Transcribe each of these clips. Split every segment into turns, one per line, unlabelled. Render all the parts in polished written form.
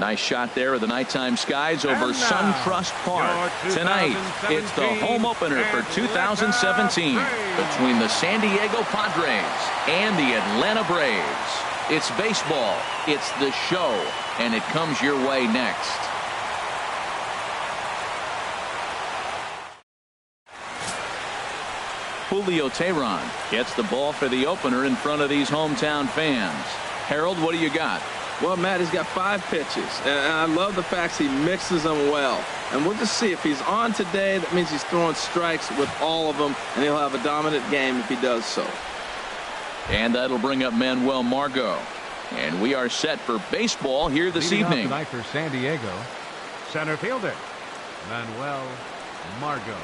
Nice shot there of the nighttime skies over SunTrust Park. Tonight, it's the home opener for 2017 between the San Diego Padres and the Atlanta Braves. It's baseball, it's the show, and it comes your way next. Julio Teheran gets the ball for the opener in front of these hometown fans. Harold, what do you got?
Well, Matt, he's got 5 pitches, and I love the fact he mixes them well. And we'll just see if he's on today. That means he's throwing strikes with all of them, and he'll have a dominant game if he does so.
And that'll bring up Manuel Margot. And we are set for baseball here this evening.
Tonight for San Diego, center fielder Manuel Margot.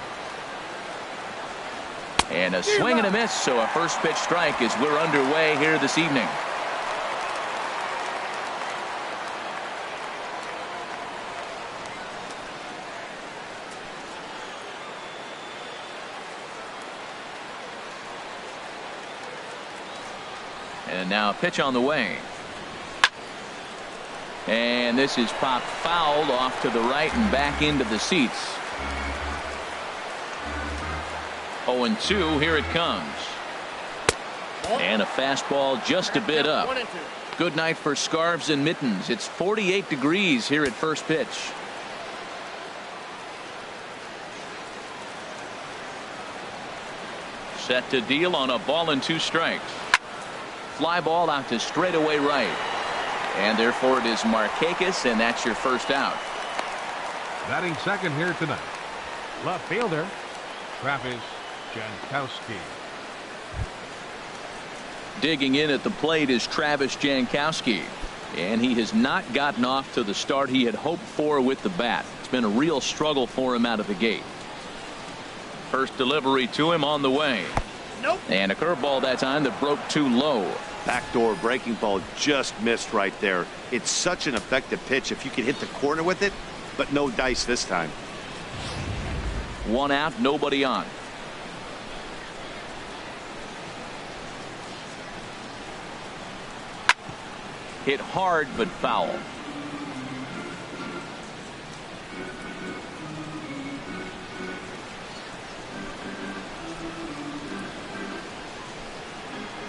And a swing and a miss, so a first pitch strike as we're underway here this evening. And now a pitch on the way. And this is popped fouled off to the right and back into the seats. 0-2, here it comes. And a fastball just a bit up. Good night for scarves and mittens. It's 48 degrees here at first pitch. Set to deal on a ball and 2 strikes. Fly ball out to straightaway right. And therefore it is Markakis, and that's your first out.
Batting second here tonight, left fielder Travis Jankowski.
Digging in at the plate is Travis Jankowski, and he has not gotten off to the start he had hoped for with the bat. It's been a real struggle for him out of the gate. First delivery to him on the way. Nope. And a curveball that time that broke too low.
Backdoor breaking ball just missed right there. It's such an effective pitch if you can hit the corner with it, but no dice this time.
1 out, nobody on. Hit hard but foul.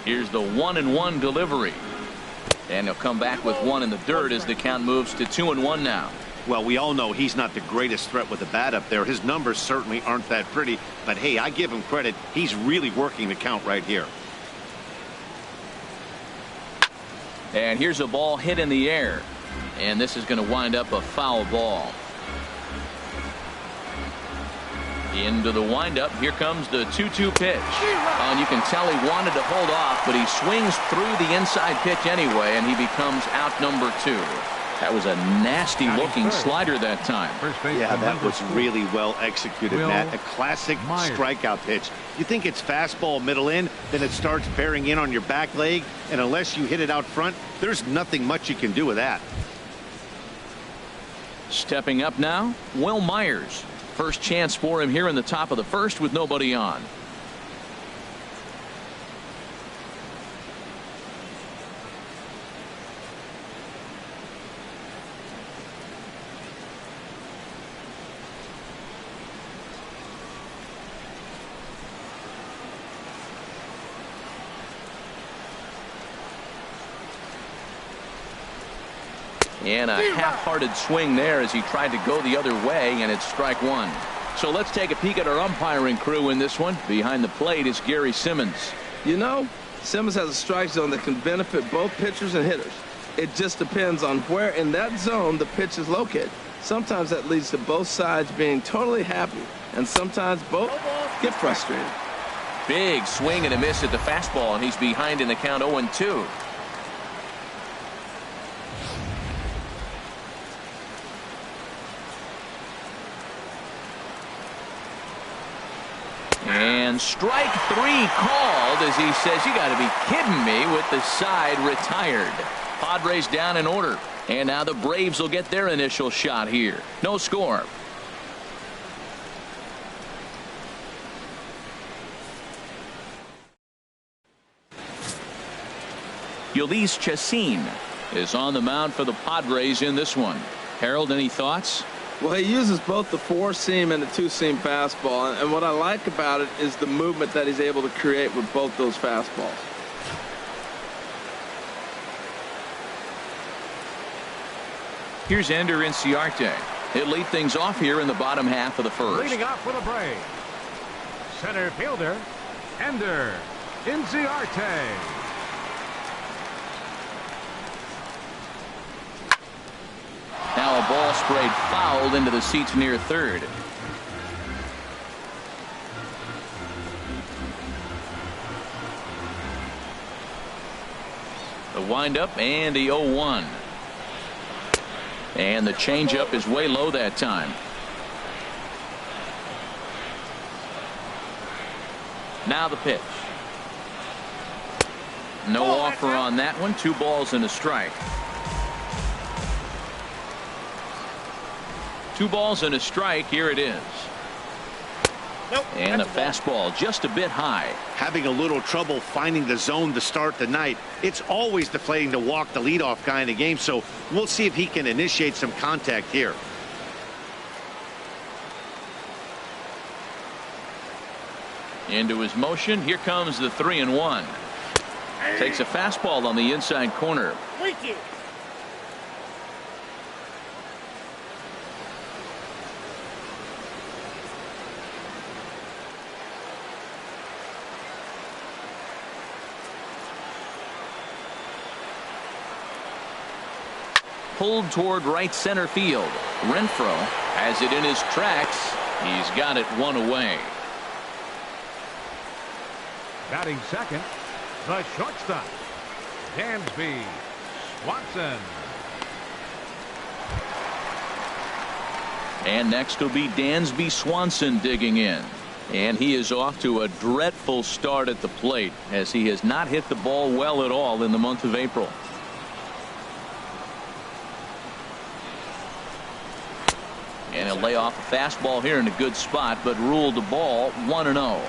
Here's the 1-1 delivery. And he'll come back with 1 in the dirt as the count moves to 2-1 now.
Well, we all know he's not the greatest threat with the bat up there. His numbers certainly aren't that pretty. But, hey, I give him credit. He's really working the count right here.
And here's a ball hit in the air. And this is going to wind up a foul ball. Into the windup. Here comes the 2-2 pitch. And you can tell he wanted to hold off, but he swings through the inside pitch anyway, and he becomes out number 2. That was a nasty looking slider that time.
Yeah, that was really well executed, Matt. A classic strikeout pitch. You think it's fastball middle in, then it starts bearing in on your back leg, and unless you hit it out front, there's nothing much you can do with that.
Stepping up now, Will Myers. First chance for him here in the top of the first with nobody on. And a half-hearted swing there as he tried to go the other way, and it's strike 1. So let's take a peek at our umpiring crew in this one. Behind the plate is Gary Simmons.
You know, Simmons has a strike zone that can benefit both pitchers and hitters. It just depends on where in that zone the pitch is located. Sometimes that leads to both sides being totally happy, and sometimes both get frustrated.
Big swing and a miss at the fastball, and he's behind in the count 0-2. And strike 3 called as he says, you got to be kidding me, with the side retired. Padres down in order. And now the Braves will get their initial shot here. No score. Ulysses Chacin is on the mound for the Padres in this one. Harold, any thoughts?
Well, he uses both the four-seam and the two-seam fastball, and what I like about it is the movement that he's able to create with both those fastballs.
Here's Ender Inciarte. He'll lead things off here in the bottom half of the first.
Leading off for the Braves, center fielder, Ender Inciarte.
Now a ball sprayed fouled into the seats near third. The windup and the 0-1. And the changeup is way low that time. Now the pitch. No offer on that one. 2 balls and a strike. 2 balls and a strike. Here it is.
Nope,
and a fastball just a bit high.
Having a little trouble finding the zone to start the night. It's always deflating to walk the leadoff guy in the game, so we'll see if he can initiate some contact here.
Into his motion. Here comes the 3-1. Takes a fastball on the inside corner.
Thank you.
Pulled toward right center field. Renfroe has it in his tracks. He's got it 1 away.
Batting second, the shortstop, Dansby Swanson.
And next will be Dansby Swanson digging in. And he is off to a dreadful start at the plate, as he has not hit the ball well at all in the month of April. And he'll lay off a fastball here in a good spot, but ruled the ball 1-0.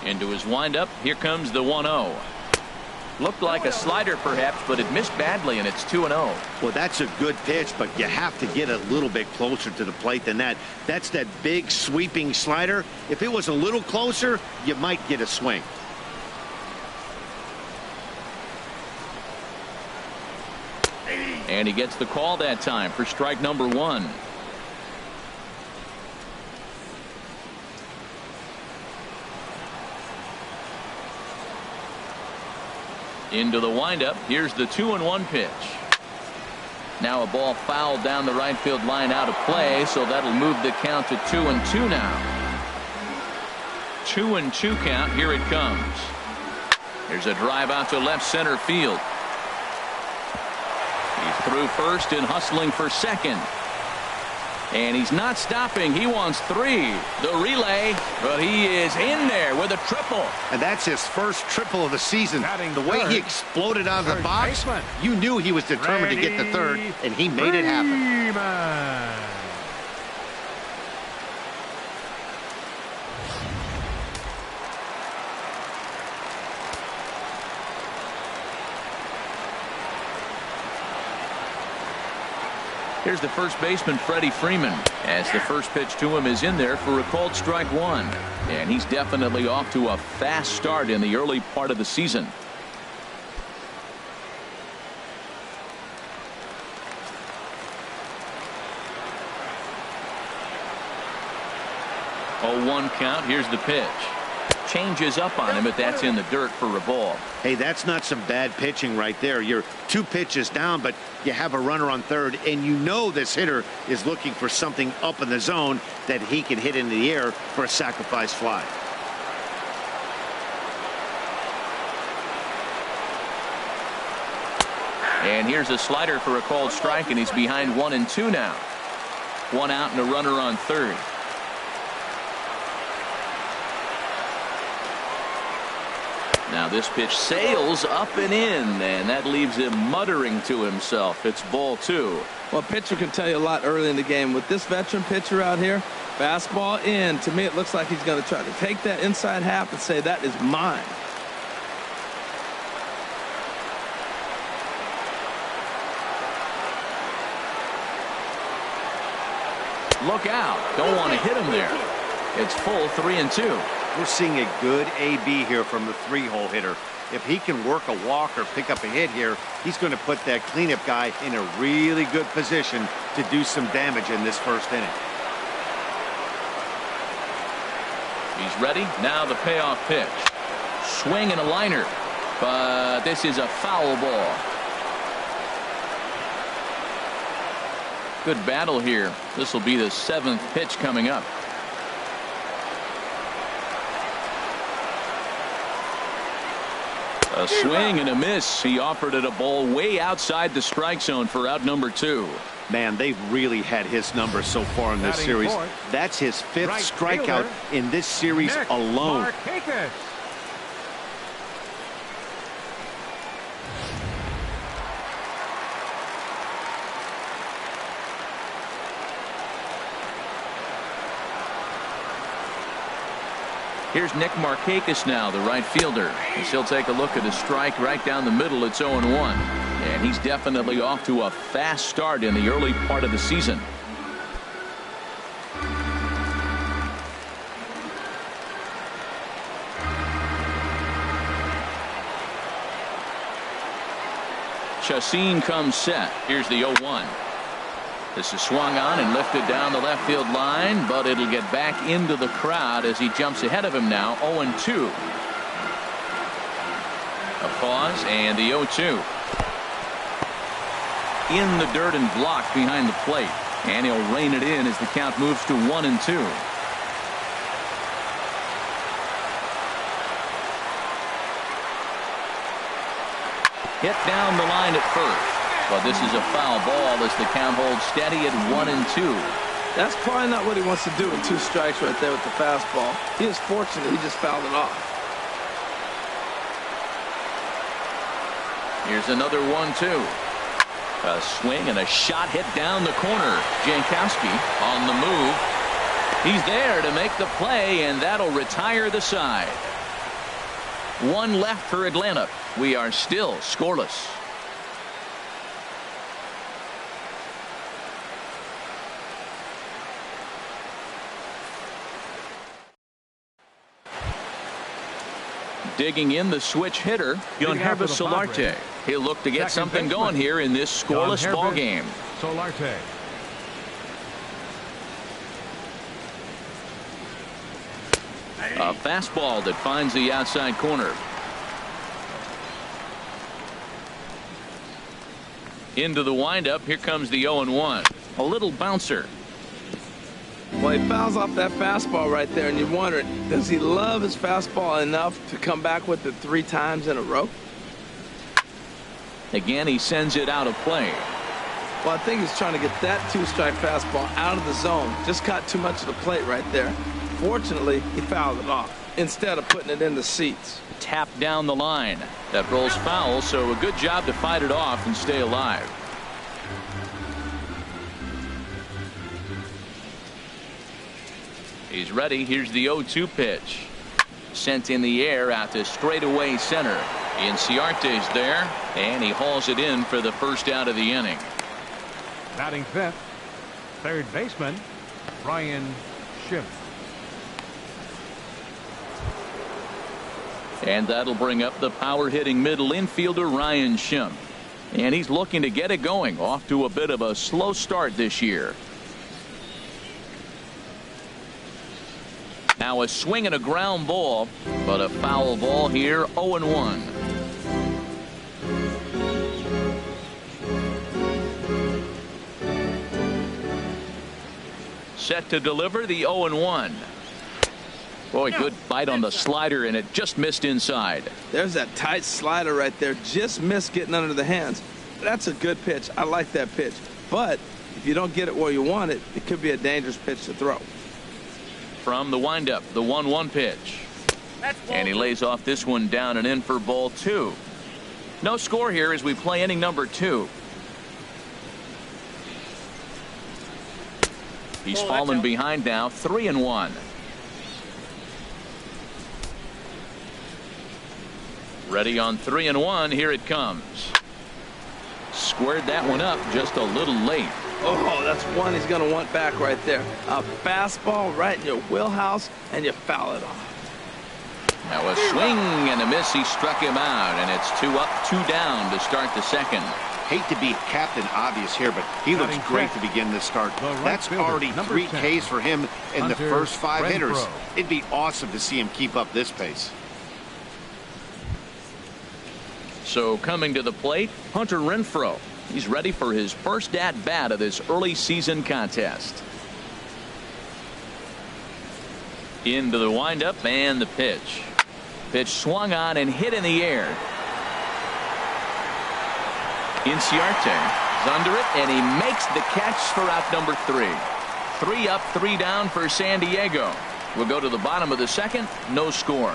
Into his windup. Here comes the 1-0. Looked like a slider perhaps, but it missed badly, and it's 2-0.
Well, that's a good pitch, but you have to get a little bit closer to the plate than that. That's that big sweeping slider. If it was a little closer, you might get a swing.
And he gets the call that time for strike number 1. Into the windup. Here's the 2-1 pitch. Now a ball fouled down the right field line, out of play, so that'll move the count to 2-2 now. 2-2 count. Here it comes. There's a drive out to left center field. He's through first and hustling for second. And he's not stopping. He wants 3. The relay, but he is in there with a triple.
And that's his first triple of the season. The way he exploded out of the box, you knew he was determined to get the third, and he made it happen.
Here's the first baseman, Freddie Freeman, as the first pitch to him is in there for a called strike 1. And he's definitely off to a fast start in the early part of the season. 0-1 count. Here's the pitch. Changes up on him, but that's in the dirt for a ball.
Hey, that's not some bad pitching right there. You're 2 pitches down, but you have a runner on third, and you know this hitter is looking for something up in the zone that he can hit into the air for a sacrifice fly.
And here's a slider for a called strike, and he's behind 1-2 now. 1 out and a runner on third. Now this pitch sails up and in, and that leaves him muttering to himself. It's ball 2.
Well, a pitcher can tell you a lot early in the game. With this veteran pitcher out here, fastball in, to me it looks like he's going to try to take that inside half and say, that is mine.
Look out. Don't want to hit him there. It's full 3-2.
We're seeing a good AB here from the 3-hole hitter. If he can work a walk or pick up a hit here, he's going to put that cleanup guy in a really good position to do some damage in this first inning.
He's ready. Now the payoff pitch. Swing and a liner. But this is a foul ball. Good battle here. This will be the 7th pitch coming up. A swing and a miss. He offered it a ball way outside the strike zone for out number 2.
Man, they've really had his number so far in this series. That's his 5th strikeout in this series alone.
Here's Nick Markakis now, the right fielder. As he'll take a look at a strike right down the middle. It's 0-1. And he's definitely off to a fast start in the early part of the season. Chacin comes set. Here's the 0-1. This is swung on and lifted down the left field line, but it'll get back into the crowd as he jumps ahead of him now. 0-2. A pause and the 0-2. In the dirt and blocked behind the plate, and he'll rein it in as the count moves to 1-2. Hit down the line at first. But this is a foul ball as the count holds steady at 1-2.
That's probably not what he wants to do with 2 strikes right there with the fastball. He is fortunate he just fouled it off.
Here's another 1-2. A swing and a shot hit down the corner. Jankowski on the move. He's there to make the play, and that'll retire the side. 1 left for Atlanta. We are still scoreless. Digging in the switch hitter, Untitled Solarte. He'll look to get something going here in this scoreless ball game.
Solarte.
A fastball that finds the outside corner. Into the windup. Here comes the 0-1. A little bouncer.
Well, he fouls off that fastball right there, and you're wondering, does he love his fastball enough to come back with it 3 times in a row?
Again, he sends it out of play.
Well, I think he's trying to get that 2-strike fastball out of the zone. Just caught too much of the plate right there. Fortunately, he fouled it off instead of putting it in the seats.
Tap down the line. That rolls foul, so a good job to fight it off and stay alive. He's ready. Here's the 0-2 pitch. Sent in the air out to straightaway center. Inciarte's there, and he hauls it in for the first out of the inning.
Batting 5th, third baseman, Ryan Schimpf.
And that'll bring up the power-hitting middle infielder Ryan Schimpf. And he's looking to get it going. Off to a bit of a slow start this year. Now a swing and a ground ball, but a foul ball here. 0-1. Set to deliver the 0-1. Boy, good bite on the slider, and it just missed inside.
There's that tight slider right there. Just missed getting under the hands. That's a good pitch. I like that pitch. But if you don't get it where you want it, it could be a dangerous pitch to throw.
From the windup, the 1-1 pitch. And he lays off this one down and in for ball 2. No score here as we play inning number 2. He's fallen behind now, 3-1. Ready on 3-1. Here it comes. Squared that one up just a little late.
Oh, that's one he's going to want back right there. A fastball right in your wheelhouse, and you foul it off.
Now a swing and a miss. He struck him out, and it's 2 up, 2 down to start the second.
Hate to be Captain Obvious here, but he looks great to begin this start. That's already 3 Ks for him in the first 5 hitters. It'd be awesome to see him keep up this pace.
So coming to the plate, Hunter Renfroe. He's ready for his first at-bat of this early season contest. Into the windup and the pitch. Pitch swung on and hit in the air. Inciarte is under it, and he makes the catch for out number 3. 3 up, 3 down for San Diego. We'll go to the bottom of the second. No score.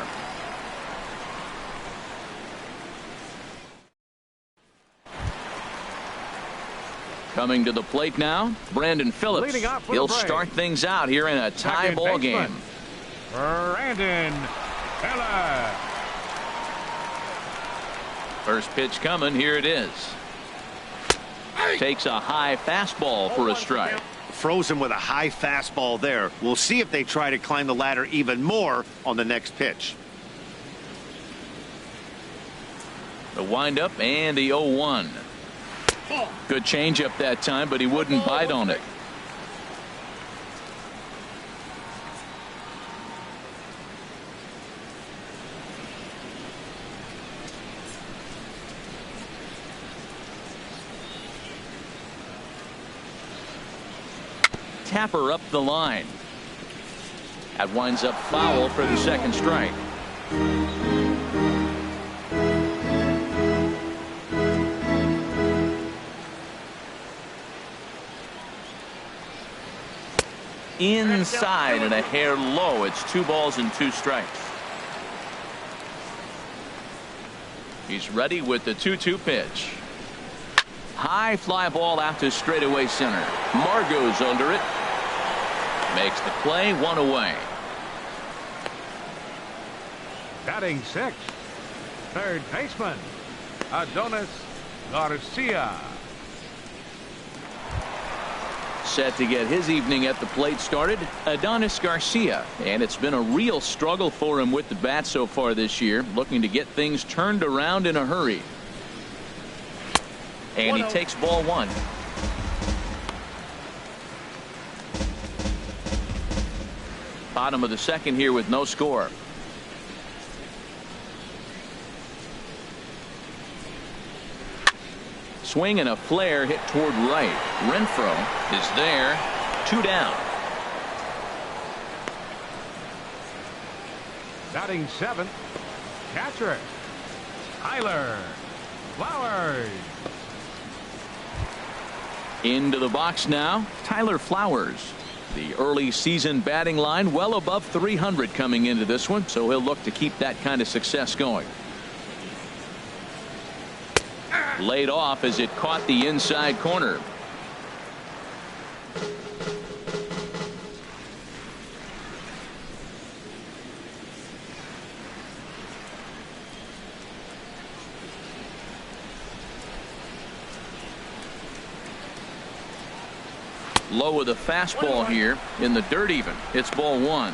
Coming to the plate now, Brandon Phillips. He'll start things out here in a tie ball game.
Brandon Phillips.
First pitch coming. Here it is. Takes a high fastball for a strike.
Frozen with a high fastball there. We'll see if they try to climb the ladder even more on the next pitch.
The windup and the 0-1. Good changeup that time, but he wouldn't bite on it. Tapper up the line. That winds up foul for the second strike. Inside and a hair low. It's 2 balls and 2 strikes. He's ready with the 2-2 pitch. High fly ball out to straightaway center. Margot's under it. Makes the play, 1 away.
Batting 6th, third baseman, Adonis Garcia.
Set to get his evening at the plate started, Adonis Garcia. And it's been a real struggle for him with the bat so far this year, looking to get things turned around in a hurry. And he takes ball 1. Bottom of the second here with no score. Swing and a flare hit toward right. Renfroe is there. 2 down.
Batting 7th, catcher Tyler Flowers.
Into the box now, Tyler Flowers. The early season batting line well above 300 coming into this one, so he'll look to keep that kind of success going. Laid off as it caught the inside corner. Low with a fastball here in the dirt even. It's ball 1.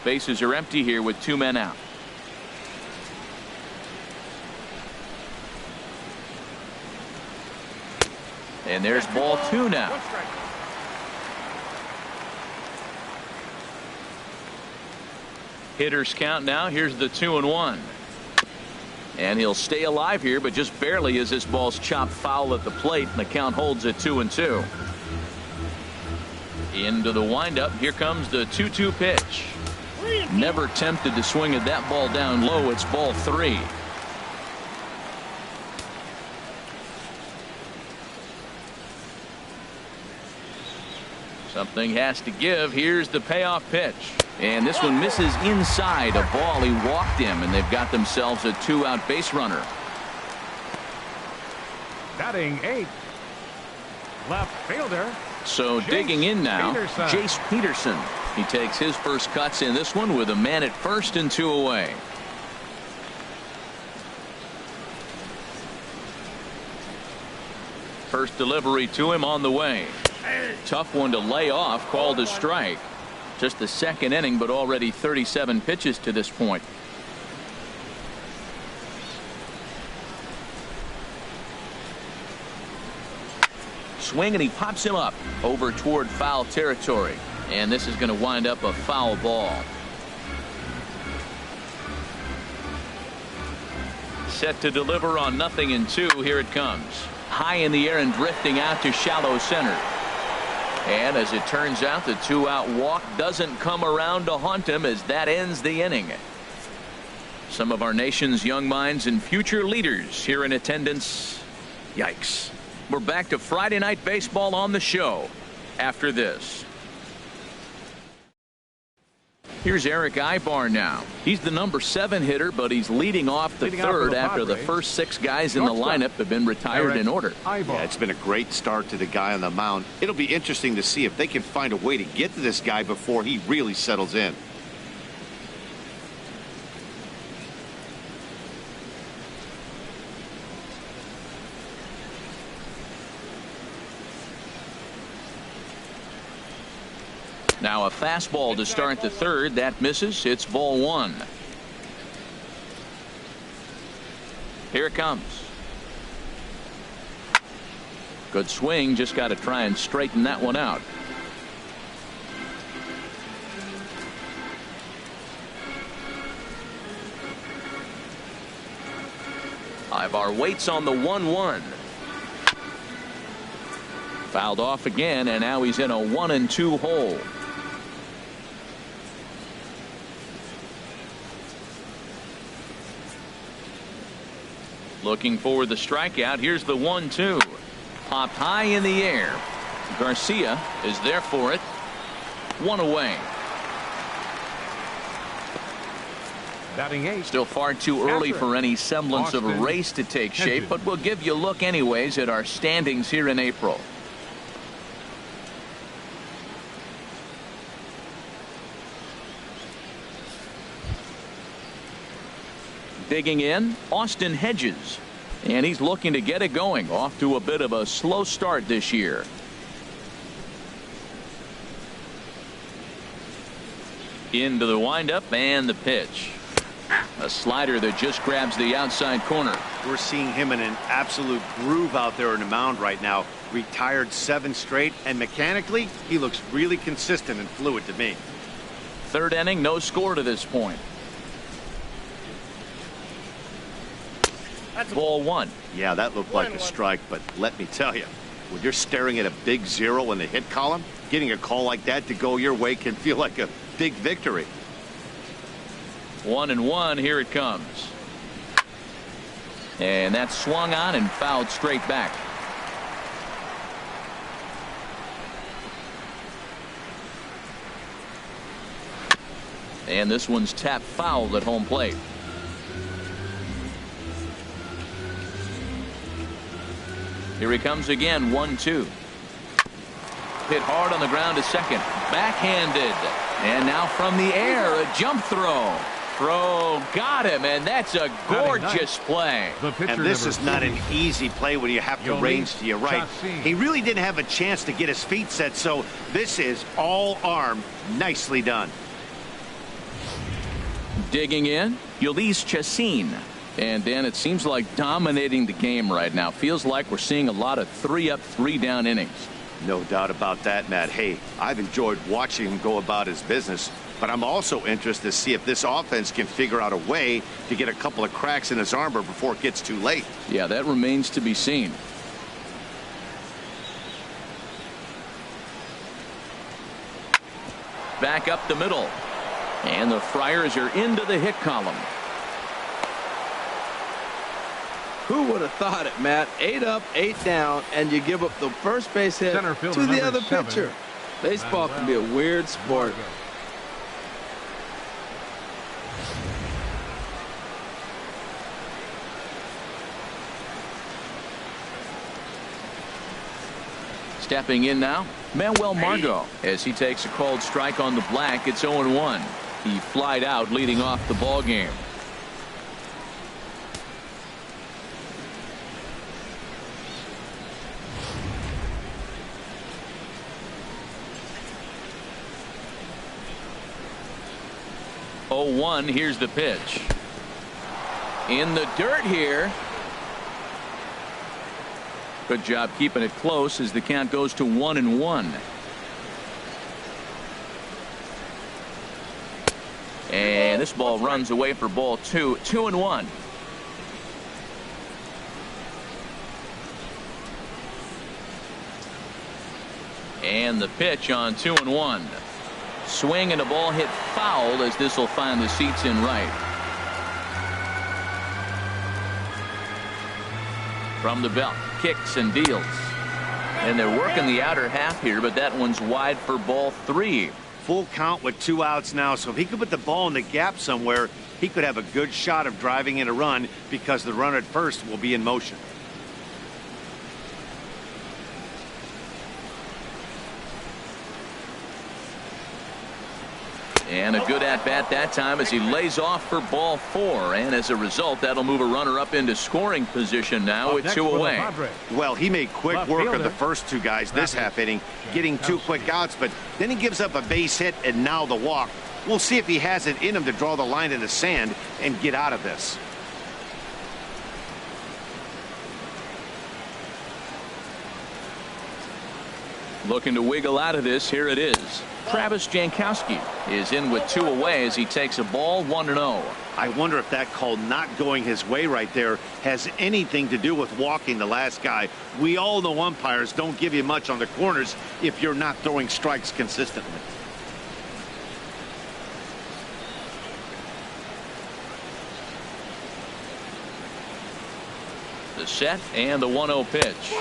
Bases are empty here with 2 men out. And there's ball 2 now. Hitters count now. Here's the 2-1. And he'll stay alive here, but just barely as this ball's chopped foul at the plate, and the count holds at 2-2. Into the windup. Here comes the 2-2 pitch. Never tempted to swing at that ball down low. It's ball 3. Something has to give. Here's the payoff pitch. And this one misses inside a ball. He walked him, and they've got themselves a 2-out base runner.
Batting 8th, left fielder.
So digging in now, Jace Peterson. He takes his first cuts in this one with a man at first and 2 away. First delivery to him on the way. Tough one to lay off, called a strike. Just the second inning, but already 37 pitches to this point. Swing, and he pops him up over toward foul territory. And this is going to wind up a foul ball. Set to deliver on 0-2. Here it comes. High in the air and drifting out to shallow center. And as it turns out, the 2-out walk doesn't come around to haunt him, as that ends the inning. Some of our nation's young minds and future leaders here in attendance. Yikes. We're back to Friday Night Baseball on the show after this. Here's Eric AYBAR now. He's the number 7 hitter, but he's leading off the third after the first 6 guys in the lineup have been retired in order.
Yeah, it's been a great start to the guy on the mound. It'll be interesting to see if they can find a way to get to this guy before he really settles in.
Now a fastball to start the third. That misses. It's ball 1. Here it comes. Good swing. Just got to try and straighten that one out. AYBAR waits on the 1-1. Fouled off again, and now he's in a 1-2 hole. Looking for the strikeout. Here's the 1-2. Popped high in the air. Garcia is there for it. 1 away.
Batting 8.
Still far too early for any semblance of a race to take shape, but we'll give you a look anyways at our standings here in April. Digging in, Austin Hedges, and he's looking to get it going. Off to a bit of a slow start this year. Into the windup and the pitch. A slider that just grabs the outside corner.
We're seeing him in an absolute groove out there on the mound right now. Retired 7 straight, and mechanically he looks really consistent and fluid to me.
Third inning, no score to this point. Ball 1.
Yeah, that looked like a strike, but let me tell you, when you're staring at a big 0 in the hit column, getting a call like that to go your way can feel like a big victory.
1-1. Here it comes. And that's swung on and fouled straight back. And this one's tapped foul at home plate. Here he comes again. 1-2. Hit hard on the ground to second. Backhanded. And now from the air, a jump throw. Throw got him, and that's a gorgeous play.
And this is not an easy play when you have to range to your right. He really didn't have a chance to get his feet set, so this is all arm. Nicely done.
Digging in, Ulysses Chacin. And Dan, it seems like dominating the game right now. Feels like we're seeing a lot of 3-up, 3-down innings.
No doubt about that, Matt. Hey, I've enjoyed watching him go about his business, but I'm also interested to see if this offense can figure out a way to get a couple of cracks in his armor before it gets too late.
Yeah, that remains to be seen. Back up the middle. And the Friars are into the hit column.
Who would have thought it, Matt? 8 up, 8 down, and you give up the first base hit to the other pitcher. Baseball can be a weird sport.
Stepping in now, MANUEL MARGOT, as he takes a called strike on the black. It's 0-1. He flied out leading off the ball game. 0-1. Here's the pitch. In the dirt here. Good job keeping it close as the count goes to 1-1. And this ball runs away for ball 2. 2-1. And the pitch on 2-1. Swing and the ball hit foul as this will find the seats in right. From the belt, kicks and deals. And they're working the outer half here, but that one's wide for ball 3.
Full count with 2 outs now, so if he could put the ball in the gap somewhere, he could have a good shot of driving in a run because the runner at first will be in motion.
And a good at-bat that time as he lays off for ball 4. And as a result, that'll move a runner up into scoring position now with 2 away.
Well, he made quick work of the first 2 guys this half inning, getting 2 quick outs, but then he gives up a base hit and now the walk. We'll see if he has it in him to draw the line in the sand and get out of this.
Looking to wiggle out of this. Here it is. Travis Jankowski is in with 2 away as he takes a ball 1-0.
I wonder if that call not going his way right there has anything to do with walking the last guy. We all know umpires don't give you much on the corners if you're not throwing strikes consistently.
The set and the 1-0 pitch.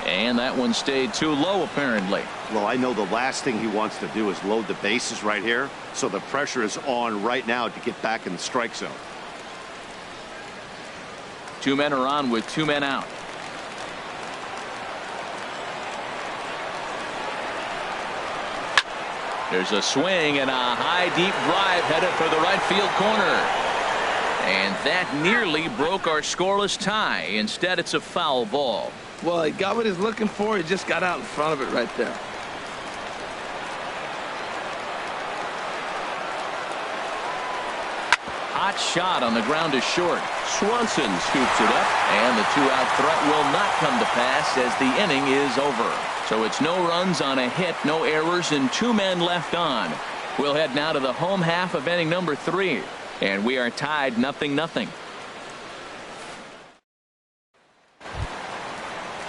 And that one stayed too low apparently.
Well, I know the last thing he wants to do is load the bases right here, so the pressure is on right now to get back in the strike zone.
2 men are on with 2 men out. There's a swing and a high deep drive headed for the right field corner. And that nearly broke our scoreless tie. Instead, it's a foul ball.
Well, he got what he's looking for. He just got out in front of it right there.
Hot shot on the ground is short. Swanson scoops it up, and the 2-out threat will not come to pass as the inning is over. So it's no runs on a hit, no errors, and 2 men left on. We'll head now to the home half of inning number 3. And we are tied 0-0.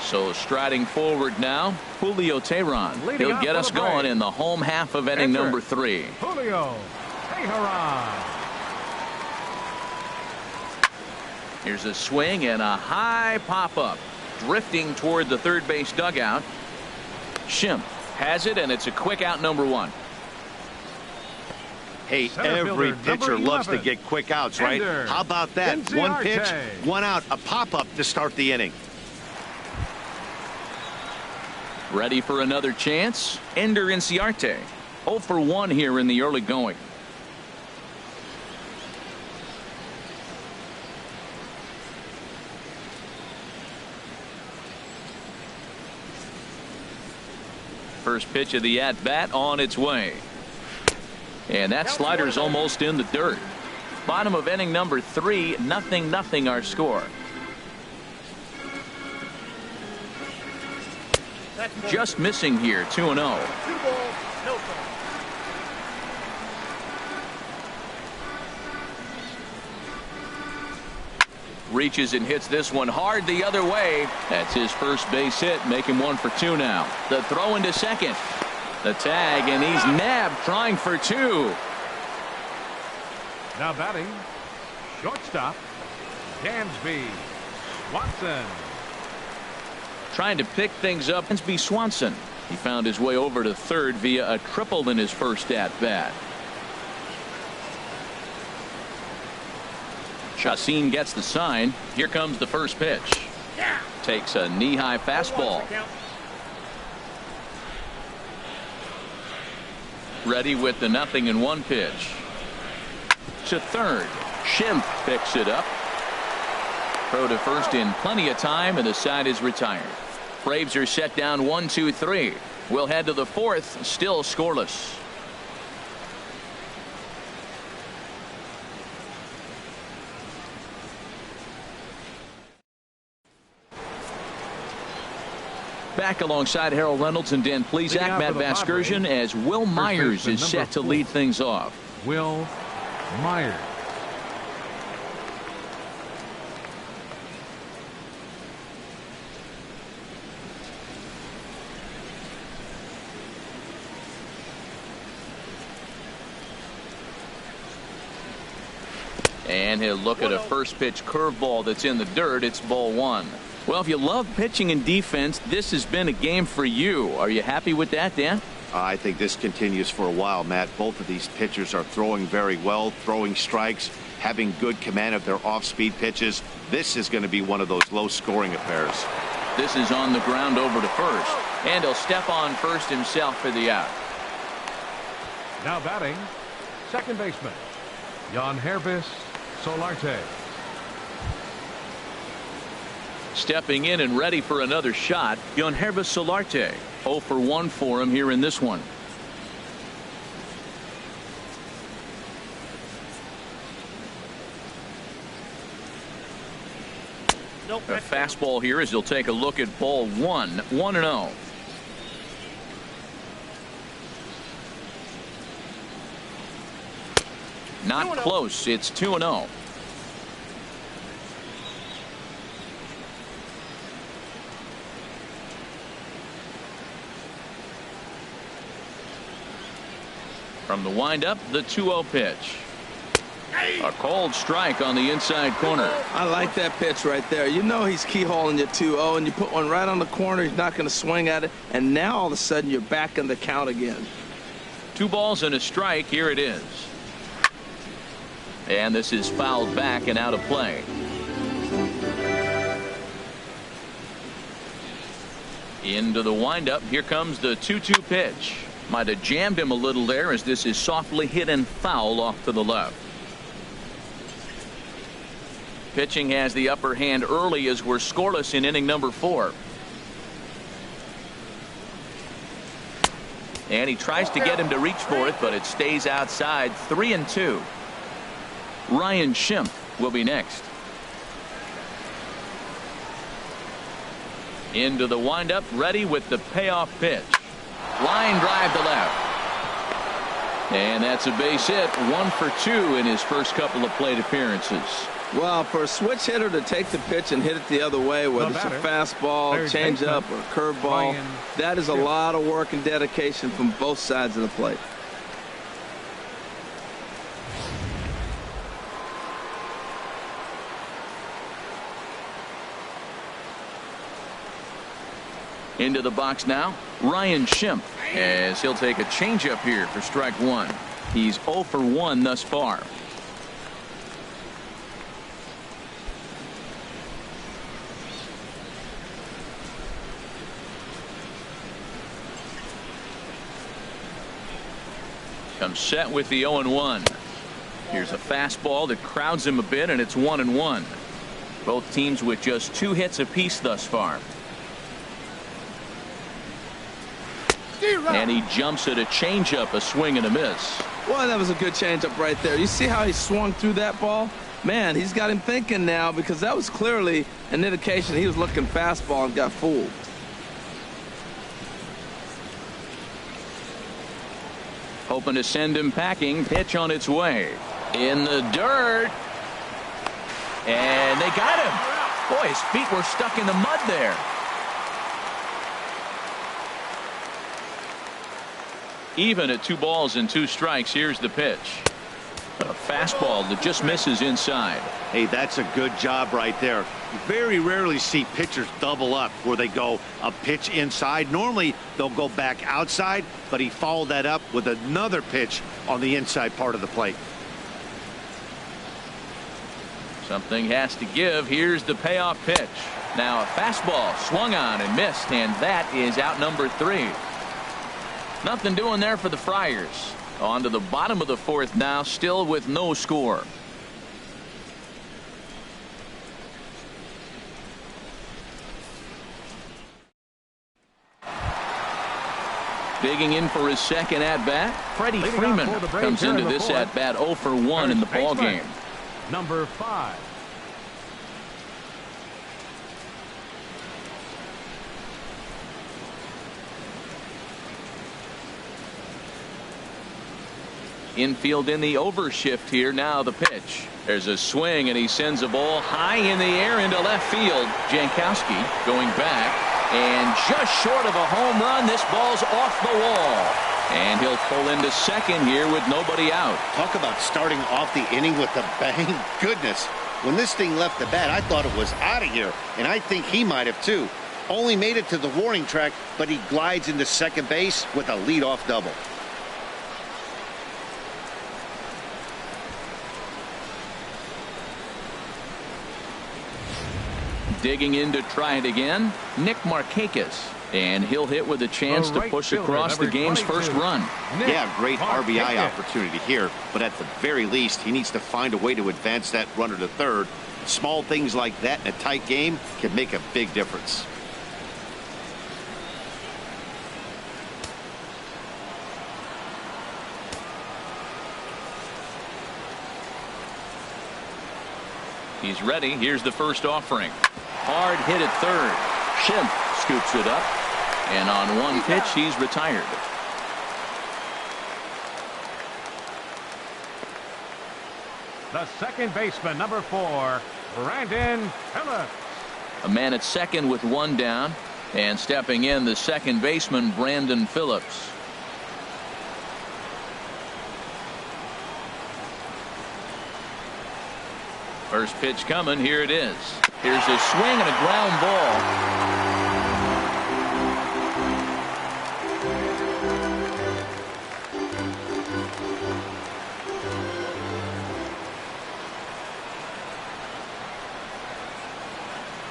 So striding forward now, Julio Teheran. He'll get us going in the home half of inning number 3.
Julio Teheran.
Here's a swing and a high pop-up. Drifting toward the third base dugout. Schimpf has it, and it's a quick out number 1.
Hey, every pitcher loves to get quick outs, right? How about that? 1 pitch, 1 out, a pop-up to start the inning.
Ready for another chance? Ender Inciarte. 0 for 1 here in the early going. First pitch of the at-bat on its way. And that slider's almost in the dirt. Bottom of inning number 3, 0-0 our score. Just missing here, 2-0. Reaches and hits this one hard the other way. That's his first base hit, make him 1 for 2 now. The throw into second. The tag, and he's nabbed trying for 2.
Now batting, shortstop, Dansby Swanson.
Trying to pick things up. Dansby Swanson. He found his way over to third via a triple in his first at-bat. Chacin gets the sign. Here comes the first pitch. Takes a knee-high fastball. Ready with the 0-1 pitch. To third. Schimpf picks it up. Throw to first in plenty of time, and the side is retired. Braves are set down 1-2-3. We'll head to the 4th, still scoreless. Back alongside Harold Reynolds and Dan Plesac, Matt Vasgersian, as Will Myers is set to lead things off.
Will Myers.
And he'll look at a first pitch curveball that's in the dirt. It's ball one. Well, if you love pitching and defense, this has been a game for you. Are you happy with that, Dan?
I think this continues for a while, Matt. Both of these pitchers are throwing very well, throwing strikes, having good command of their off-speed pitches. This is going to be one of those low-scoring affairs.
This is on the ground over to first. And he'll step on first himself for the out.
Now batting, second baseman, Yangervis Solarte.
Stepping in and ready for another shot, Yangervis Solarte. 0 for 1 for him here in this one.
Nope.
A fastball here as he'll take a look at ball one. 1-0. Not close. It's 2-0. From the windup, the 2-0 pitch. A cold strike on the inside corner.
I like that pitch right there. You know he's keyholing your 2-0, and you put one right on the corner. He's not going to swing at it, and now all of a sudden you're back in the count again.
2 balls and a strike. Here it is. And this is fouled back and out of play. Into the windup. Here comes the 2-2 pitch. Might have jammed him a little there as this is softly hit and foul off to the left. Pitching has the upper hand early as we're scoreless in inning number 4. And he tries to get him to reach for it, but it stays outside. 3-2. Ryan Schimpf will be next. Into the windup, ready with the payoff pitch. Line drive to left. And that's a base hit. 1 for 2 in his first couple of plate appearances.
Well, for a switch hitter to take the pitch and hit it the other way, whether it's a fastball, changeup, or curveball, that is a lot of work and dedication from both sides of the plate.
Into the box now, Ryan Schimpf, as he'll take a changeup here for strike 1. He's 0 for 1 thus far. Comes set with the 0-1. Here's a fastball that crowds him a bit, and it's 1-1. Both teams with just 2 hits apiece thus far. And he jumps at a changeup, a swing and a miss.
Well, that was a good changeup right there. You see how he swung through that ball? Man, he's got him thinking now, because that was clearly an indication he was looking fastball and got fooled.
Hoping to send him packing. Pitch on its way. In the dirt. And they got him. Boy, his feet were stuck in the mud there. Even at 2 balls and 2 strikes. Here's the pitch. A fastball that just misses inside.
Hey, that's a good job right there. You very rarely see pitchers double up where they go a pitch inside. Normally they'll go back outside, but he followed that up with another pitch on the inside part of the plate.
Something has to give. Here's the payoff pitch. Now a fastball swung on and missed, and that is out number 3. Nothing doing there for the Friars. On to the bottom of the 4th now, still with no score. Digging in for his second at-bat, Freddie Freeman comes into this at-bat 0 for 1 in the ball game.
Number 5.
Infield in the overshift here. Now the pitch. There's a swing, and he sends a ball high in the air into left field. Jankowski going back, and just short of a home run. This ball's off the wall. And he'll pull into second here with nobody out.
Talk about starting off the inning with a bang. Goodness. When this thing left the bat, I thought it was out of here, and I think he might have too. Only made it to the warning track, but he glides into second base with a leadoff double.
Digging in to try it again, Nick Markakis. And he'll hit with a chance to push across the game's first run.
Yeah, great RBI opportunity here, but at the very least, he needs to find a way to advance that runner to third. Small things like that in a tight game can make a big difference.
He's ready. Here's the first offering. Hard hit at third. Schimpf scoops it up. And on one pitch, he's retired.
The second baseman, number 4, Brandon Phillips.
A man at second with one down. And stepping in, the second baseman, Brandon Phillips. First pitch coming. Here it is. Here's a swing and a ground ball.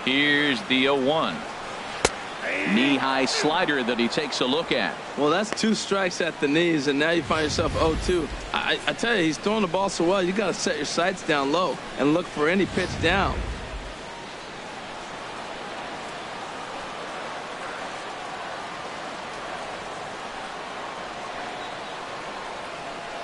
Here's the 0-1. Knee-high slider that he takes a look at.
Well, that's 2 strikes at the knees, and now you find yourself 0-2. I tell you, he's throwing the ball so well, you got to set your sights down low and look for any pitch down.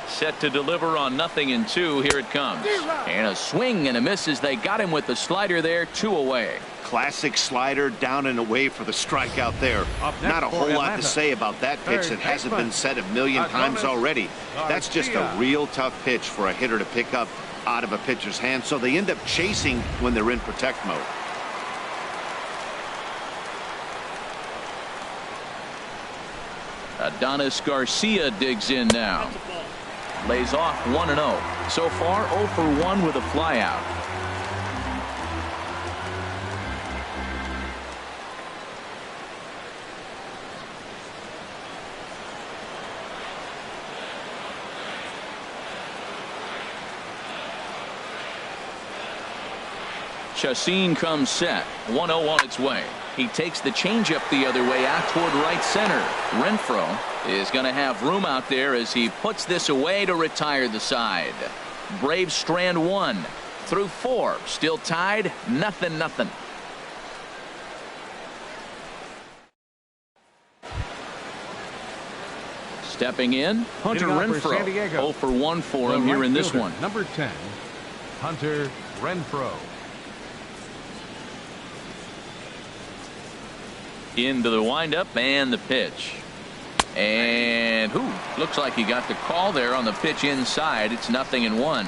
Set to deliver on 0-2. Here it comes. And a swing and a miss as they got him with the slider there. 2 away.
Classic slider down and away for the strikeout there. Not a whole lot to say about that pitch that hasn't been said a million times already. That's just a real tough pitch for a hitter to pick up out of a pitcher's hand, so they end up chasing when they're in protect mode.
Adonis Garcia digs in now. Lays off 1-0. So far 0 for 1 with a flyout. Chacin comes set. 1-0 on its way. He takes the changeup the other way out toward right center. Renfroe is going to have room out there as he puts this away to retire the side. Braves strand 1 through 4. Still tied. 0-0. Stepping in, Hunter Renfroe. 0 for 1 for him here in this one.
Number 10, Hunter Renfroe.
Into the windup and the pitch. And looks like he got the call there on the pitch inside. It's 0-1.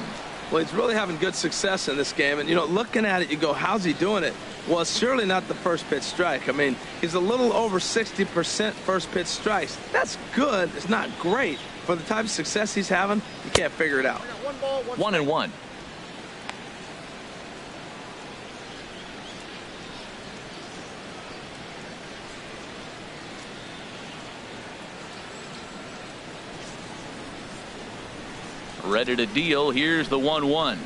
Well, he's really having good success in this game. And, you know, looking at it, you go, how's he doing it? Well, it's surely not the first pitch strike. I mean, he's a little over 60% first pitch strikes. That's good. It's not great. For the type of success he's having, you can't figure it out.
1-1. Ready to deal. Here's the 1-1.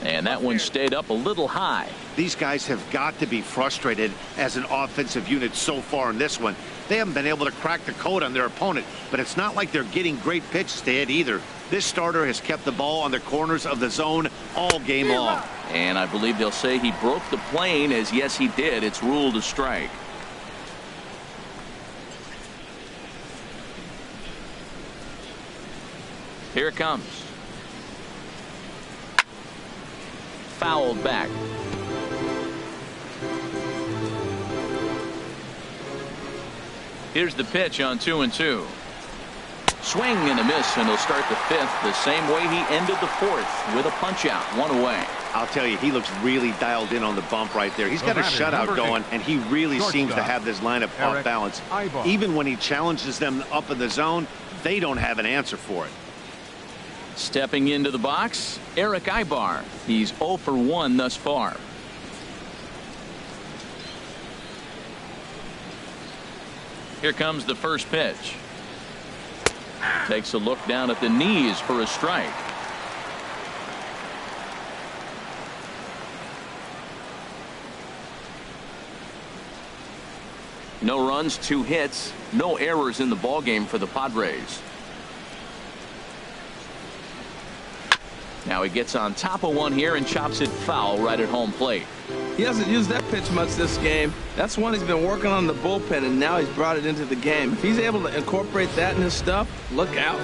And that one stayed up a little high.
These guys have got to be frustrated as an offensive unit so far in this one. They haven't been able to crack the code on their opponent, but it's not like they're getting great pitches to hit either. This starter has kept the ball on the corners of the zone all game long.
And I believe they'll say he broke the plane, as yes he did. It's ruled a strike. Here it comes. Fouled back. Here's the pitch on 2-2. Swing and a miss, and he'll start the fifth the same way he ended the fourth with a punch out, one away.
I'll tell you, he looks really dialed in on the bump right there. He's got a shutout going, and he really seems to have this lineup off balance. Even when he challenges them up in the zone, they don't have an answer for it.
Stepping into the box, ERICK AYBAR. He's 0 for 1 thus far. Here comes the first pitch. Takes a look down at the knees for a strike. No runs, 2 hits, no errors in the ballgame for the Padres. Now he gets on top of one here and chops it foul right at home plate.
He hasn't used that pitch much this game. That's one he's been working on in the bullpen, and now he's brought it into the game. If he's able to incorporate that in his stuff, look out.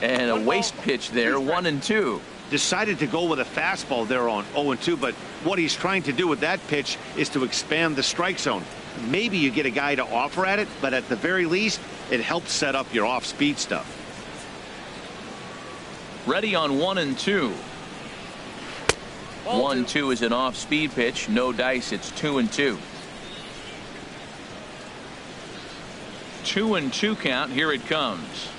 And a waste pitch there, 1-2.
Decided to go with a fastball there on 0-2, but what he's trying to do with that pitch is to expand the strike zone. Maybe you get a guy to offer at it, but at the very least, it helps set up your off-speed stuff.
Ready on 1-2. 1-2 is an off-speed pitch. No dice. It's 2-2. 2-2 count. Here it comes.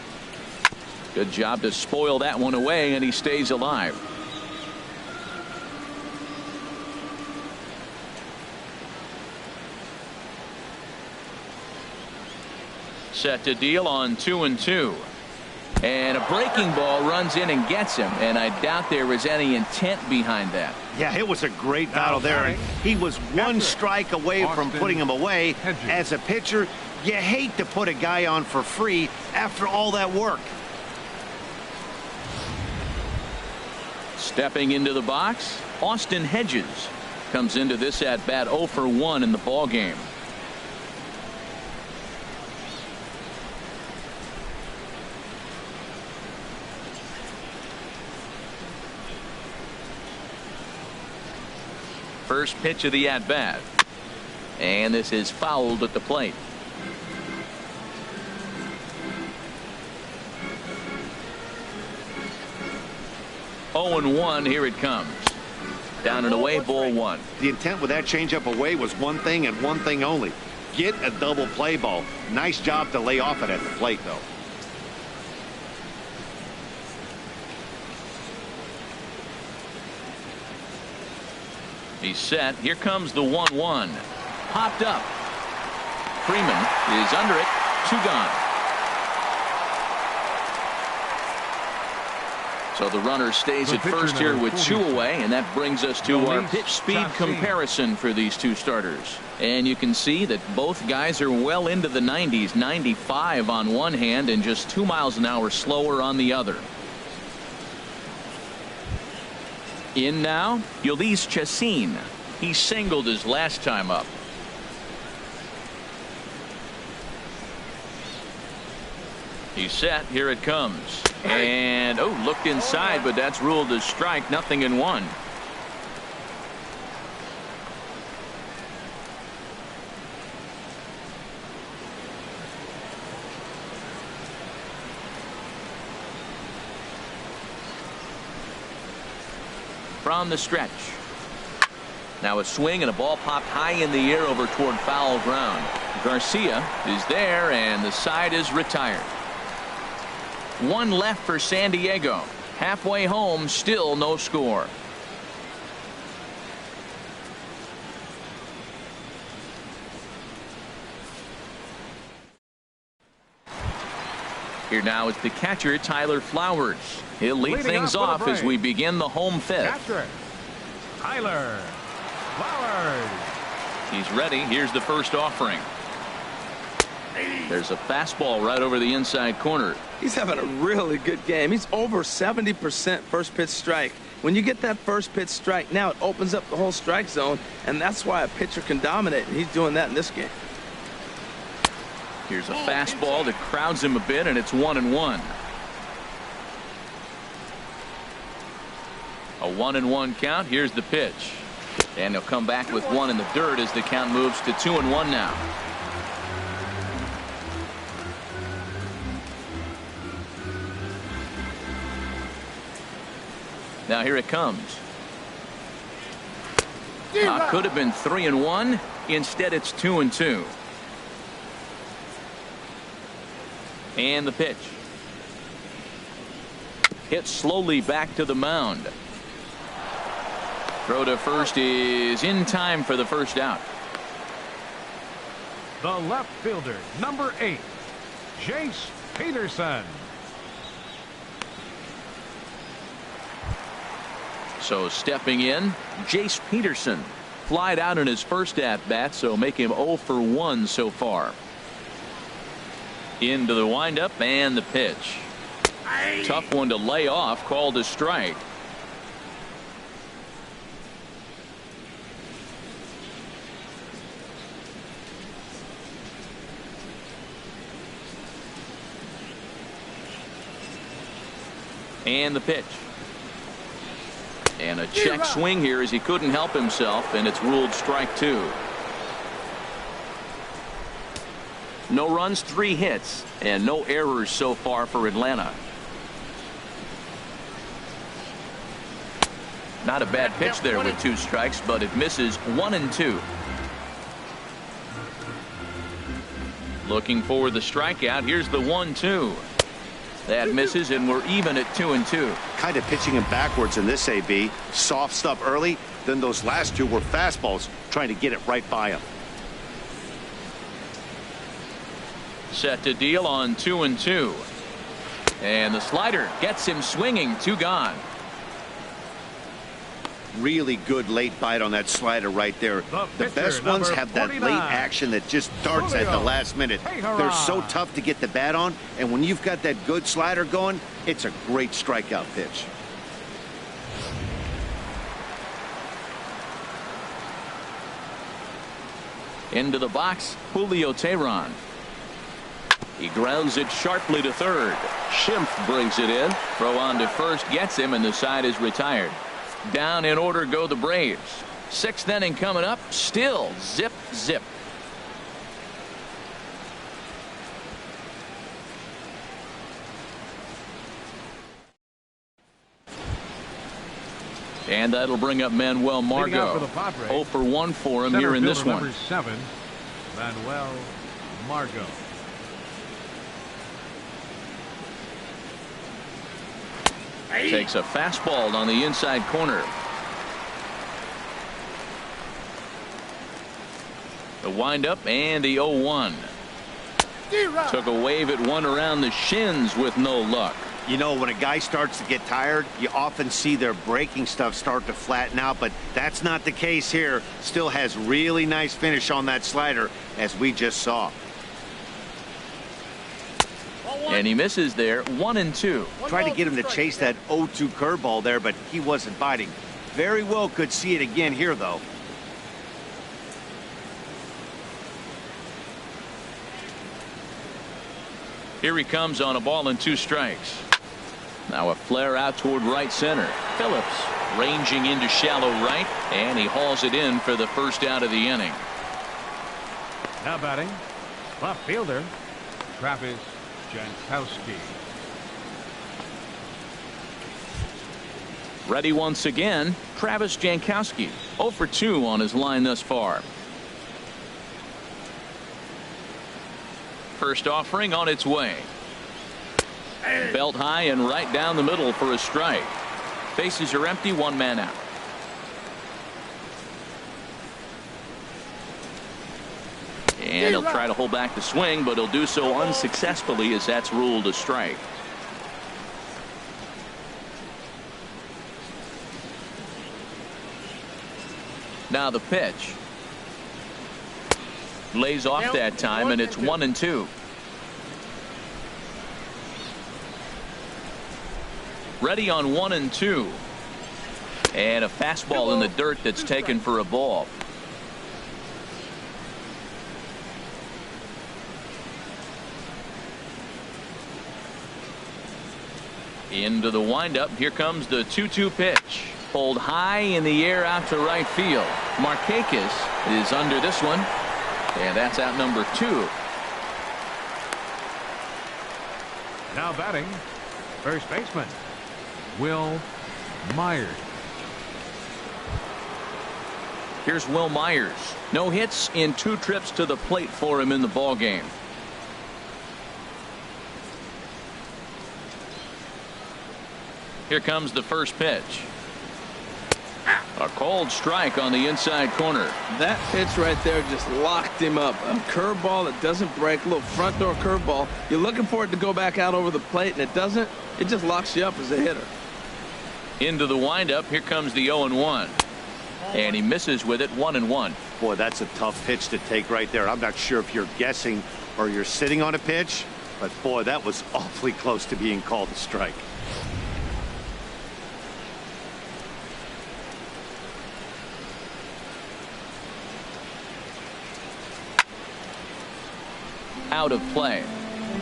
Good job to spoil that one away, and he stays alive. Set to deal on 2-2. And a breaking ball runs in and gets him, and I doubt there was any intent behind that.
Yeah, it was a great battle there, and he was one strike away from putting him away. As a pitcher, you hate to put a guy on for free after all that work.
Stepping into the box, Austin Hedges comes into this at bat 0 for 1 in the ball game. First pitch of the at bat, and this is fouled at the plate. Oh and 1. Here it comes. Down and away, ball 1.
The intent with that changeup away was one thing and one thing only: get a double play ball. Nice job to lay off it at the plate, though.
He's set. Here comes the 1-1. Popped up. Freeman is under it. 2 gone. So the runner stays at first here with 2 away, and that brings us to our pitch speed comparison for these two starters. And you can see that both guys are well into the 90s, 95 on one hand and just 2 miles an hour slower on the other. In now, Ulysses Chacin. He singled his last time up. He's set. Here it comes. And, oh, looked inside, but that's ruled as strike. 0-1. From the stretch. Now a swing and a ball popped high in the air over toward foul ground. Garcia is there, and the side is retired. 1 left for San Diego. Halfway home, still no score. Here now is the catcher, Tyler Flowers. He'll lead things off as we begin the home fifth.
Catcher, Tyler Flowers.
He's ready. Here's the first offering. There's a fastball right over the inside corner.
He's having a really good game. He's over 70% first pitch strike. When you get that first pitch strike, now it opens up the whole strike zone, and that's why a pitcher can dominate, and he's doing that in this game.
Here's a fastball that crowds him a bit, and it's 1-1. A 1-1 count. Here's the pitch. And he'll come back with one in the dirt as the count moves to 2-1 now. Now here it comes. Could have been 3-1. Instead, it's 2-2. And the pitch. Hit slowly back to the mound. Throw to first is in time for the first out.
The left fielder, number 8, Jace Peterson.
So stepping in, Jace Peterson. Flied out in his first at-bat, so make him 0 for 1 so far. Into the windup and the pitch. Tough one to lay off, called a strike. And the pitch. And a check swing here as he couldn't help himself, and it's ruled strike 2. No runs, 3 hits, and no errors so far for Atlanta. Not a bad pitch there with 2 strikes, but it misses 1-2. Looking for the strikeout. Here's the 1-2. That misses, and we're even at 2-2.
Kind of pitching him backwards in this AB. Soft stuff early, then those last 2 were fastballs, trying to get it right by him.
Set to deal on 2-2. And the slider gets him swinging. 2 gone.
Really good late bite on that slider right there. The best ones have that late action that just darts at the last minute. They're so tough to get the bat on, and when you've got that good slider going, it's a great strikeout pitch.
Into the box, Julio Teheran. He grounds it sharply to third. Schimpf brings it in. Throw on to first gets him, and the side is retired. Down in order go the Braves. 6th inning coming up. Still zip zip. And that'll bring up Manuel Margot. 0 for 1 for him here in this one.
Number 7, Manuel Margot.
Takes a fastball on the inside corner. The windup and the 0-1. Took a wave at one around the shins with no luck.
You know, when a guy starts to get tired, you often see their breaking stuff start to flatten out, but that's not the case here. Still has really nice finish on that slider, as we just saw.
And he misses there. 1-2.
Tried to get him to chase that 0-2 curveball there, but he wasn't biting. Very well could see it again here, though.
Here he comes on a ball and 2 strikes. Now a flare out toward right center. Phillips ranging into shallow right, and he hauls it in for the first out of the inning.
Now batting, left fielder, Travis JANKOWSKI.
Ready once again, Travis JANKOWSKI. 0 for 2 on his line thus far. First offering on its way. Belt high and right down the middle for a strike. Bases are empty, 1 man out. And he'll try to hold back the swing, but he'll do so unsuccessfully as that's ruled a strike. Now the pitch. Lays off that time, and it's 1-2. Ready on 1-2. And a fastball in the dirt that's taken for a ball. Into the windup. Here comes the 2-2 pitch. pulled high in the air out to right field. Markakis is under this one, and that's out number 2.
Now batting, first baseman, Will Myers.
Here's Will Myers. No hits in 2 trips to the plate for him in the ball game. Here comes the first pitch. A cold strike on the inside corner.
That pitch right there just locked him up. A curveball that doesn't break, a little front door curveball. You're looking for it to go back out over the plate, and it doesn't. It just locks you up as a hitter.
Into the windup. Here comes the 0-1. And he misses with it, 1-1.
Boy, that's a tough pitch to take right there. I'm not sure if you're guessing or you're sitting on a pitch, but boy, that was awfully close to being called a strike.
Out of play.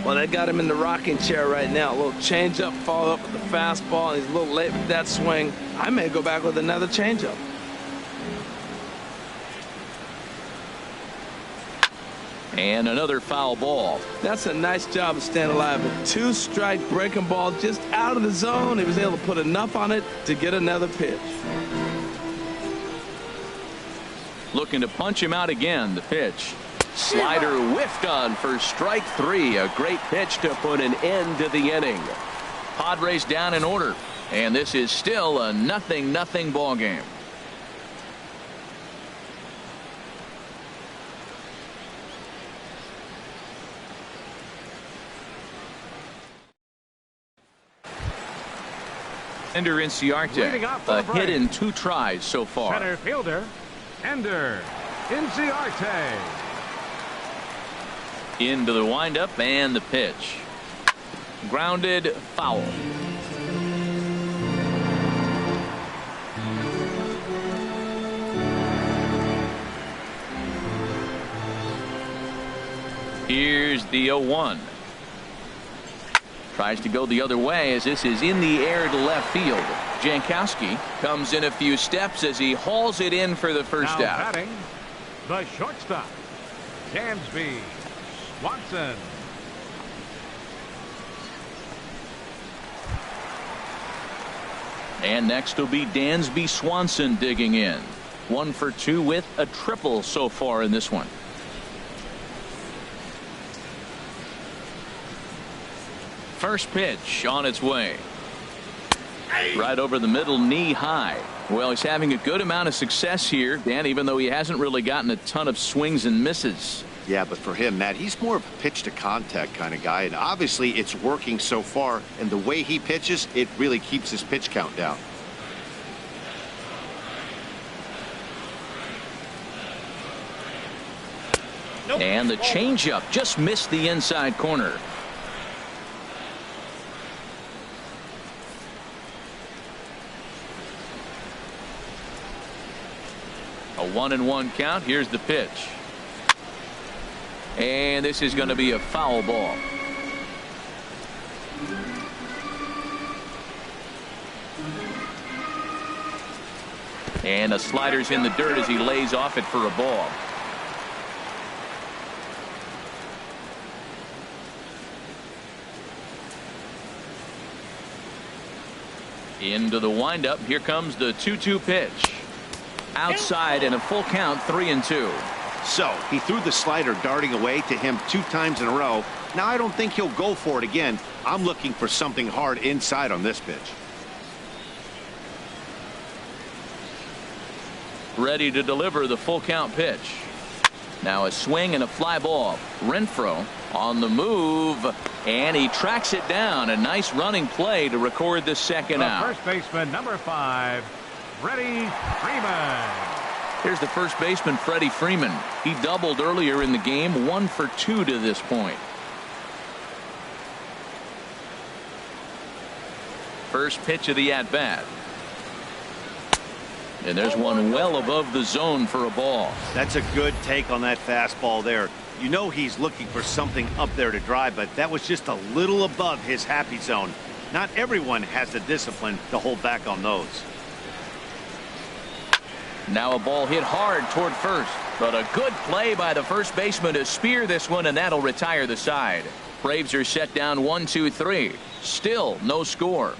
Well, they got him in the rocking chair right now. A little changeup, follow up with the fastball, and he's a little late with that swing. I may go back with another changeup.
And another foul ball.
That's a nice job of staying alive. A 2-strike breaking ball just out of the zone. He was able to put enough on it to get another pitch.
Looking to punch him out again. The pitch. Slider whiffed on for strike 3. A great pitch to put an end to the inning. Padres down in order, and this is still a 0-0 ball game. Ender Inciarte, a hit in 2 tries so far.
Center fielder, Ender Inciarte.
Into the windup and the pitch. Grounded, foul. Here's the 0-1. Tries to go the other way as this is in the air to left field. Jankowski comes in a few steps as he hauls it in for the first
now
out.
Batting, the shortstop, Dansby Swanson.
And next will be Dansby Swanson digging in. 1 for 2 with a triple so far in this one. First pitch on its way. Right over the middle, knee high. Well, he's having a good amount of success here, Dan, even though he hasn't really gotten a ton of swings and misses.
Yeah, but for him, Matt, he's more of a pitch to contact kind of guy, and obviously it's working so far, and the way he pitches, it really keeps his pitch count down.
Nope.
And the changeup just missed the inside corner. A 1-1 count. Here's the pitch. And this is going to be a foul ball. And the slider's in the dirt as he lays off it for a ball. Into the windup. Here comes the 2-2 pitch. Outside and a full count, 3-2.
So he threw the slider darting away to him 2 times in a row. Now I don't think he'll go for it again. I'm looking for something hard inside on this pitch.
Ready to deliver the full count pitch. Now a swing and a fly ball. Renfroe on the move, and he tracks it down. A nice running play to record the second out.
First baseman, number 5, Freddie Freeman.
Here's the first baseman, Freddie Freeman. He doubled earlier in the game, 1 for 2 to this point. First pitch of the at-bat. And there's one well above the zone for a ball.
That's a good take on that fastball there. You know he's looking for something up there to drive, but that was just a little above his happy zone. Not everyone has the discipline to hold back on those.
Now a ball hit hard toward first, but a good play by the first baseman to spear this one, and that'll retire the side. Braves are set down 1-2-3. Still no score.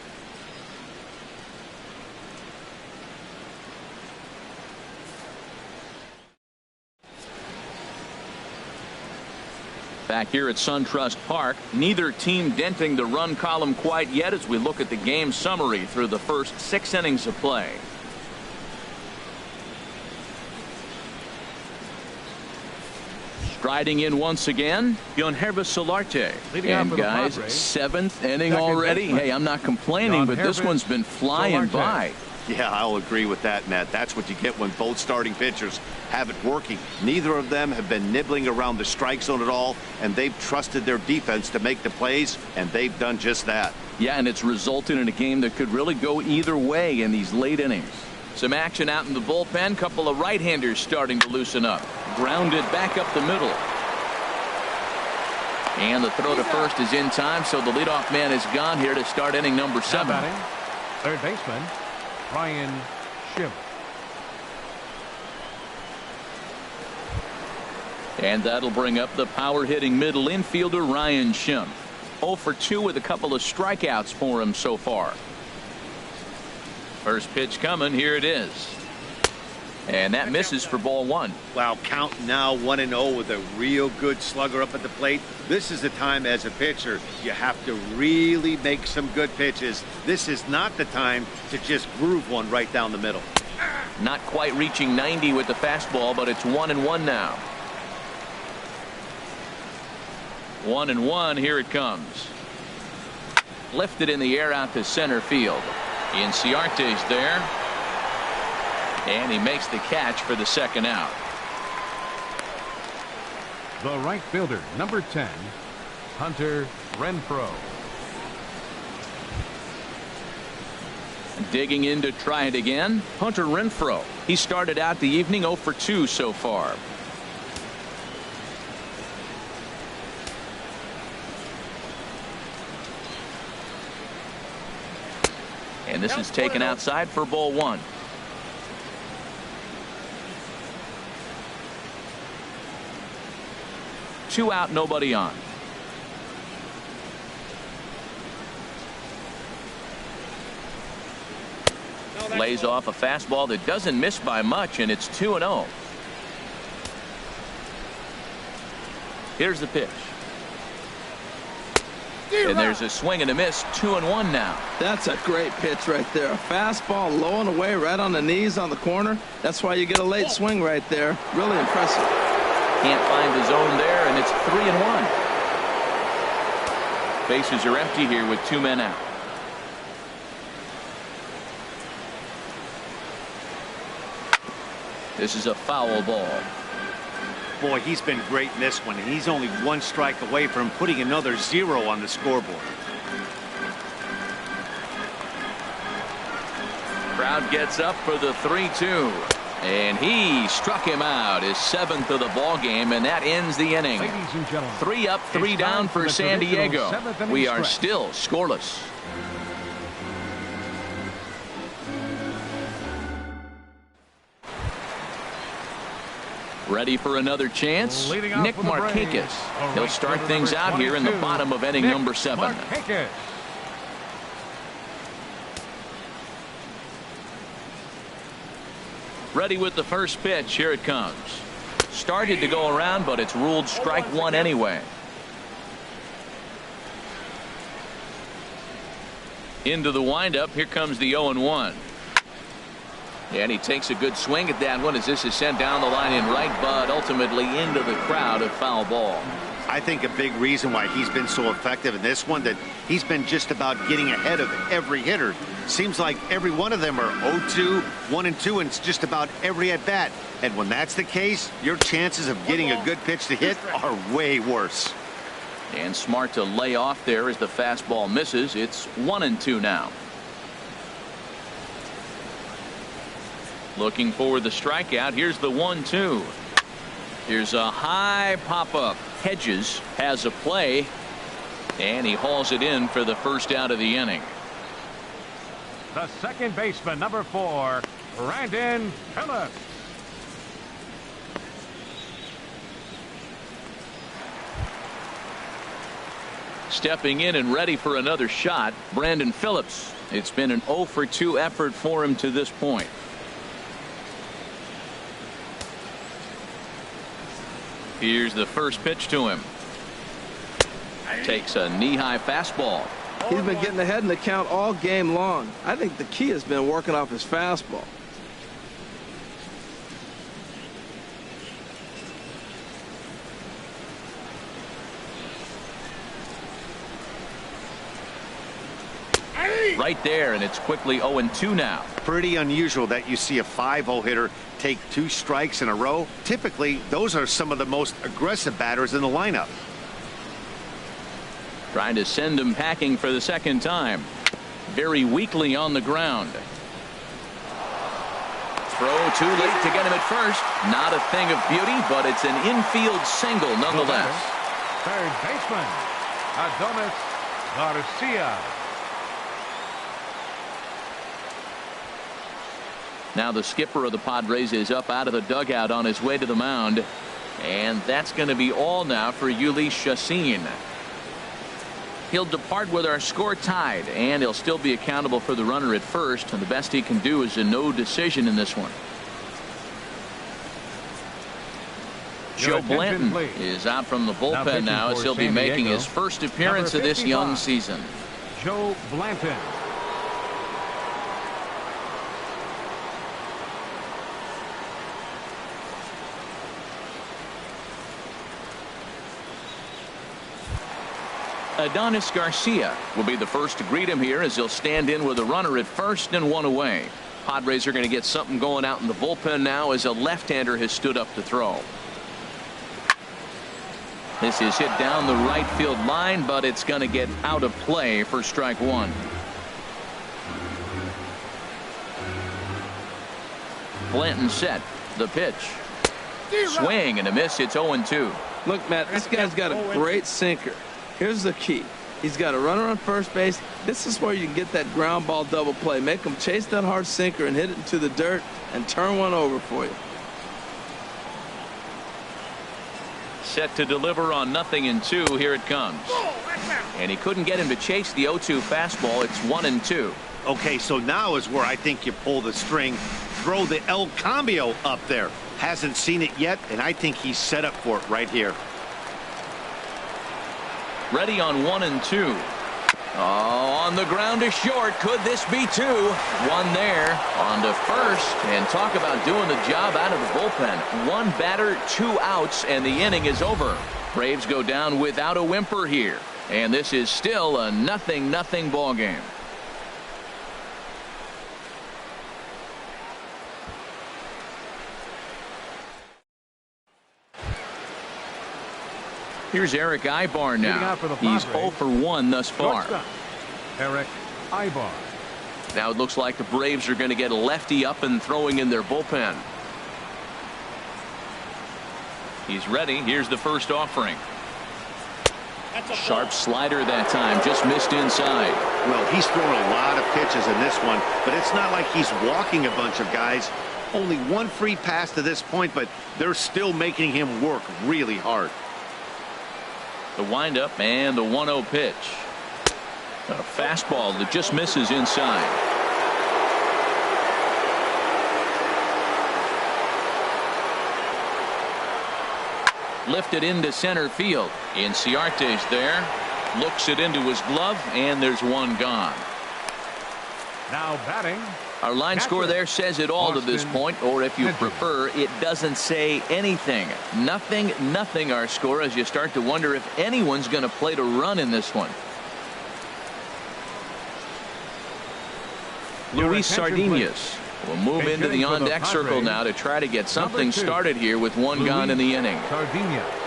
Back here at SunTrust Park, neither team denting the run column quite yet as we look at the game summary through the first 6 innings of play. Striding in once again, Yangervis Solarte. And guys, 7th inning already. Hey, I'm not complaining, but this one's been flying by.
Yeah, I'll agree with that, Matt. That's what you get when both starting pitchers have it working. Neither of them have been nibbling around the strike zone at all, and they've trusted their defense to make the plays, and they've done just that.
Yeah, and it's resulted in a game that could really go either way in these late innings. Some action out in the bullpen. Couple of right-handers starting to loosen up. Grounded back up the middle. And the throw to first is in time, so the leadoff man is gone here to start inning number 7.
Third baseman, Ryan Schimpf.
And that'll bring up the power-hitting middle infielder Ryan Schimpf. 0 for 2 with a couple of strikeouts for him so far. First pitch coming. Here it is. And that misses for ball 1.
Wow, count now 1-0 with a real good slugger up at the plate. This is the time as a pitcher you have to really make some good pitches. This is not the time to just groove one right down the middle.
Not quite reaching 90 with the fastball, but it's 1-1 now. 1-1. Here it comes. Lifted in the air out to center field. Inciarte's there. And he makes the catch for the second out.
The right fielder, number 10, Hunter Renfroe.
Digging in to try it again, Hunter Renfroe. He started out the evening 0 for 2 so far. And this is taken outside for ball 1. Two out, nobody on. Lays off a fastball that doesn't miss by much, and it's 2-0. Here's the pitch. And there's a swing and a miss. 2-1 now.
That's a great pitch right there. A fastball low and away right on the knees on the corner. That's why you get a late swing right there. Really impressive.
Can't find the zone there, and it's 3-1. Bases are empty here with 2 men out. This is a foul ball.
Boy, he's been great in this one, and he's only 1 strike away from putting another 0 on the scoreboard.
Crowd gets up for the 3-2. And he struck him out, his 7th of the ball game, and that ends the inning. 3 up, 3 down for San Diego. We are still scoreless. Ready for another chance? Nick Markakis. He'll start things out here in the bottom of inning number 7. Ready with the first pitch. Here it comes. Started to go around, but it's ruled strike 1 anyway. Into the windup. Here comes the 0-1. And he takes a good swing at that one as this is sent down the line in right, but ultimately into the crowd, a foul ball.
I think a big reason why he's been so effective in this one, that he's been just about getting ahead of every hitter. Seems like every one of them are 0-2, 1-2, and it's just about every at bat. And when that's the case, your chances of getting a good pitch to hit are way worse.
And smart to lay off there as the fastball misses. It's 1-2 now. Looking for the strikeout. Here's the 1-2. Here's a high pop-up. Hedges has a play, and he hauls it in for the first out of the inning.
The second baseman, number 4, Brandon Phillips.
Stepping in and ready for another shot, Brandon Phillips. It's been an 0 for 2 effort for him to this point. Here's the first pitch to him. Takes a knee-high fastball.
He's been getting ahead in the count all game long. I think the key has been working off his fastball.
Right there, and it's quickly 0-2 now.
Pretty unusual that you see a 5-0 hitter take 2 strikes in a row. Typically, those are some of the most aggressive batters in the lineup.
Trying to send him packing for the second time. Very weakly on the ground. Throw too late to get him at first. Not a thing of beauty, but it's an infield single nonetheless.
Third baseman, Adonis Garcia.
Now the skipper of the Padres is up out of the dugout on his way to the mound. And that's going to be all now for Ulysses Chassin. He'll depart with our score tied, and he'll still be accountable for the runner at first. And the best he can do is a no decision in this one. Joe Blanton is out from the bullpen now as he'll be making his first appearance of this young season.
Joe Blanton.
Adonis Garcia will be the first to greet him here as he'll stand in with a runner at first and 1 away. Padres are going to get something going out in the bullpen now as a left-hander has stood up to throw. This is hit down the right field line, but it's going to get out of play for strike 1. Blanton set. The pitch. Swing and a miss. It's 0-2.
Look, Matt, this guy's got a great sinker. Here's the key. He's got a runner on first base. This is where you can get that ground ball double play. Make him chase that hard sinker and hit it into the dirt and turn one over for you.
Set to deliver on 0-2. Here it comes. And he couldn't get him to chase the 0-2 fastball. It's 1-2.
Okay, so now is where I think you pull the string. Throw the El Cambio up there. Hasn't seen it yet, and I think he's set up for it right here.
Ready on 1-2. Oh, on the ground to short. Could this be 2? 1 there. On to first. And talk about doing the job out of the bullpen. 1 batter, 2 outs, and the inning is over. Braves go down without a whimper here. And this is still a 0-0 ball game. Here's Eric AYBAR now. He's 0 for 1 thus far.
Eric AYBAR.
Now it looks like the Braves are going to get a lefty up and throwing in their bullpen. He's ready. Here's the first offering. Sharp slider that time. Just missed inside.
Well, he's thrown a lot of pitches in this one, but it's not like he's walking a bunch of guys. Only 1 free pass to this point, but they're still making him work really hard.
The windup and the 1-0 pitch. A fastball that just misses inside. Lifted into center field. Inciarte's there. Looks it into his glove, and there's 1 gone.
Now batting.
Our line score there says it all to this point, or if you prefer, it doesn't say anything. 0-0 our score as you start to wonder if anyone's going to play to run in this one. Luis Sardinas will move into the on-deck circle now to try to get something started here with 1 gone in the inning.
Sardinas.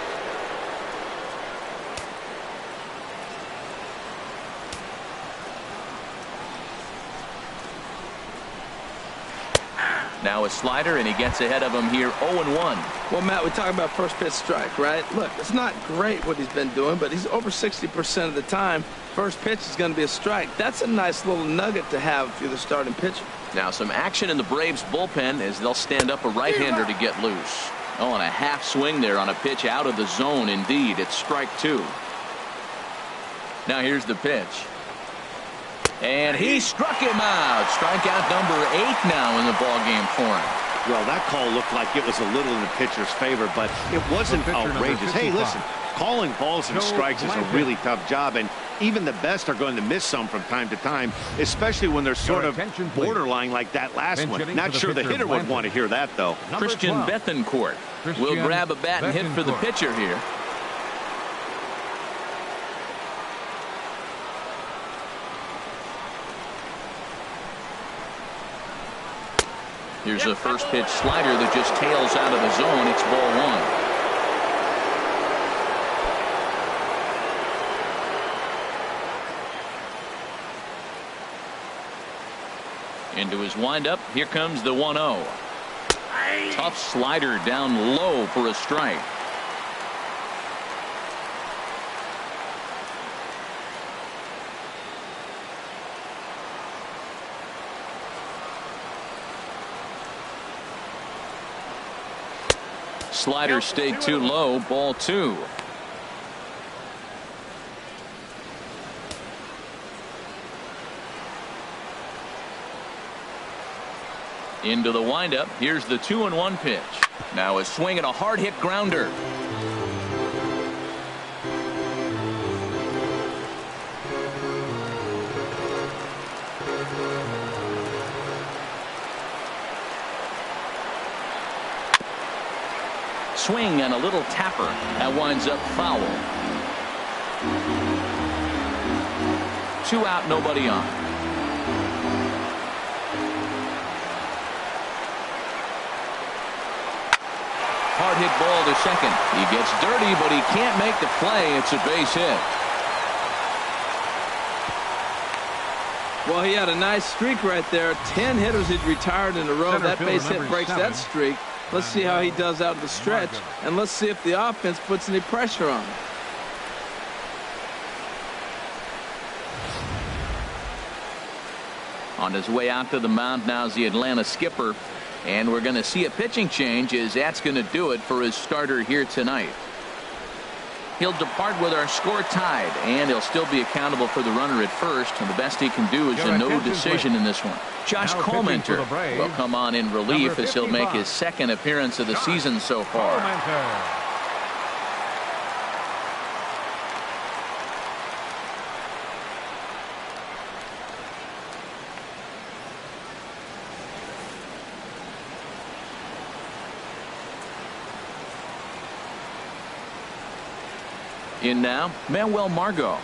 Now a slider, and he gets ahead of him here 0-1.
Well, Matt, we talk about first pitch strike, right? Look, it's not great what he's been doing, but he's over 60% of the time. First pitch is going to be a strike. That's a nice little nugget to have if you're the starting pitcher.
Now some action in the Braves bullpen as they'll stand up a right-hander to get loose. Oh, and a half swing there on a pitch out of the zone. Indeed, it's strike 2. Now here's the pitch. And he struck him out. Strikeout number 8 now in the ballgame for him.
Well, that call looked like it was a little in the pitcher's favor, but it wasn't outrageous. Hey, listen, calling balls and strikes is a really tough job, and even the best are going to miss some from time to time, especially when they're sort of borderline like that last one. Not sure the hitter would want to hear that, though.
Christian Bethancourt will grab a bat and hit for the pitcher here. Here's a first pitch slider that just tails out of the zone. It's ball 1. Into his windup. Here comes the 1-0. Tough slider down low for a strike. Slider stayed too low. Ball 2. Into the windup. Here's the 2-1 pitch. Now a swing and a hard hit grounder. Swing and a little tapper. That winds up foul. 2 out, nobody on. Hard hit ball to second. He gets dirty, but he can't make the play. It's a base hit.
Well, he had a nice streak right there. 10 hitters he'd retired in a row. That base hit breaks that streak. Let's see how he does out of the stretch, and let's see if the offense puts any pressure on him.
On his way out to the mound now is the Atlanta skipper, and we're going to see a pitching change as that's going to do it for his starter here tonight. He'll depart with our score tied, and he'll still be accountable for the runner at first, and the best he can do is a no decision in this one. Josh Colmenter will come on in relief as he'll make his second appearance of the season so far. In now, Manuel Margot,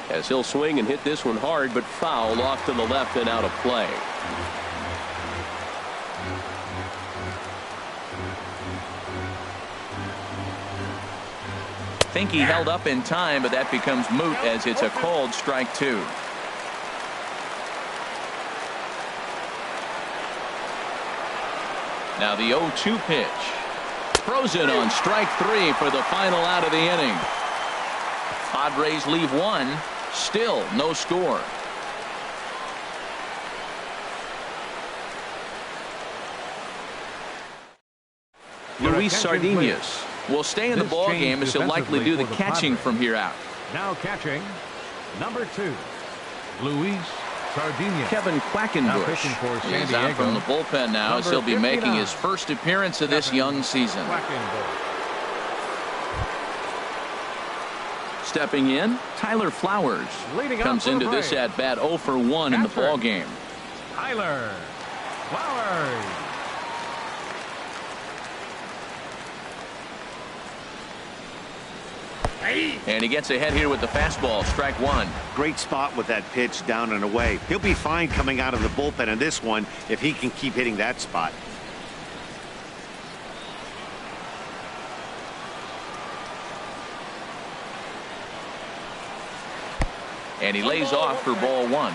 as he'll swing and hit this one hard, but foul off to the left and out of play. Think he held up in time, but that becomes moot as it's a called strike 2. Now the 0-2 pitch. Throws it on strike 3 for the final out of the inning. Padres leave 1. Still no score. Luis Sardinas will stay in the ball game as he'll likely do the catching from here out.
Now catching, number 2, Luis Sardinas.
Kevin Quackenbush is out from the bullpen now as he'll be making his first appearance of this young season. Stepping in, Tyler Flowers comes into this at bat 0 for 1 in the ball game.
Tyler Flowers.
And he gets ahead here with the fastball, strike 1.
Great spot with that pitch down and away. He'll be fine coming out of the bullpen in this one if he can keep hitting that spot.
And he lays off for ball 1.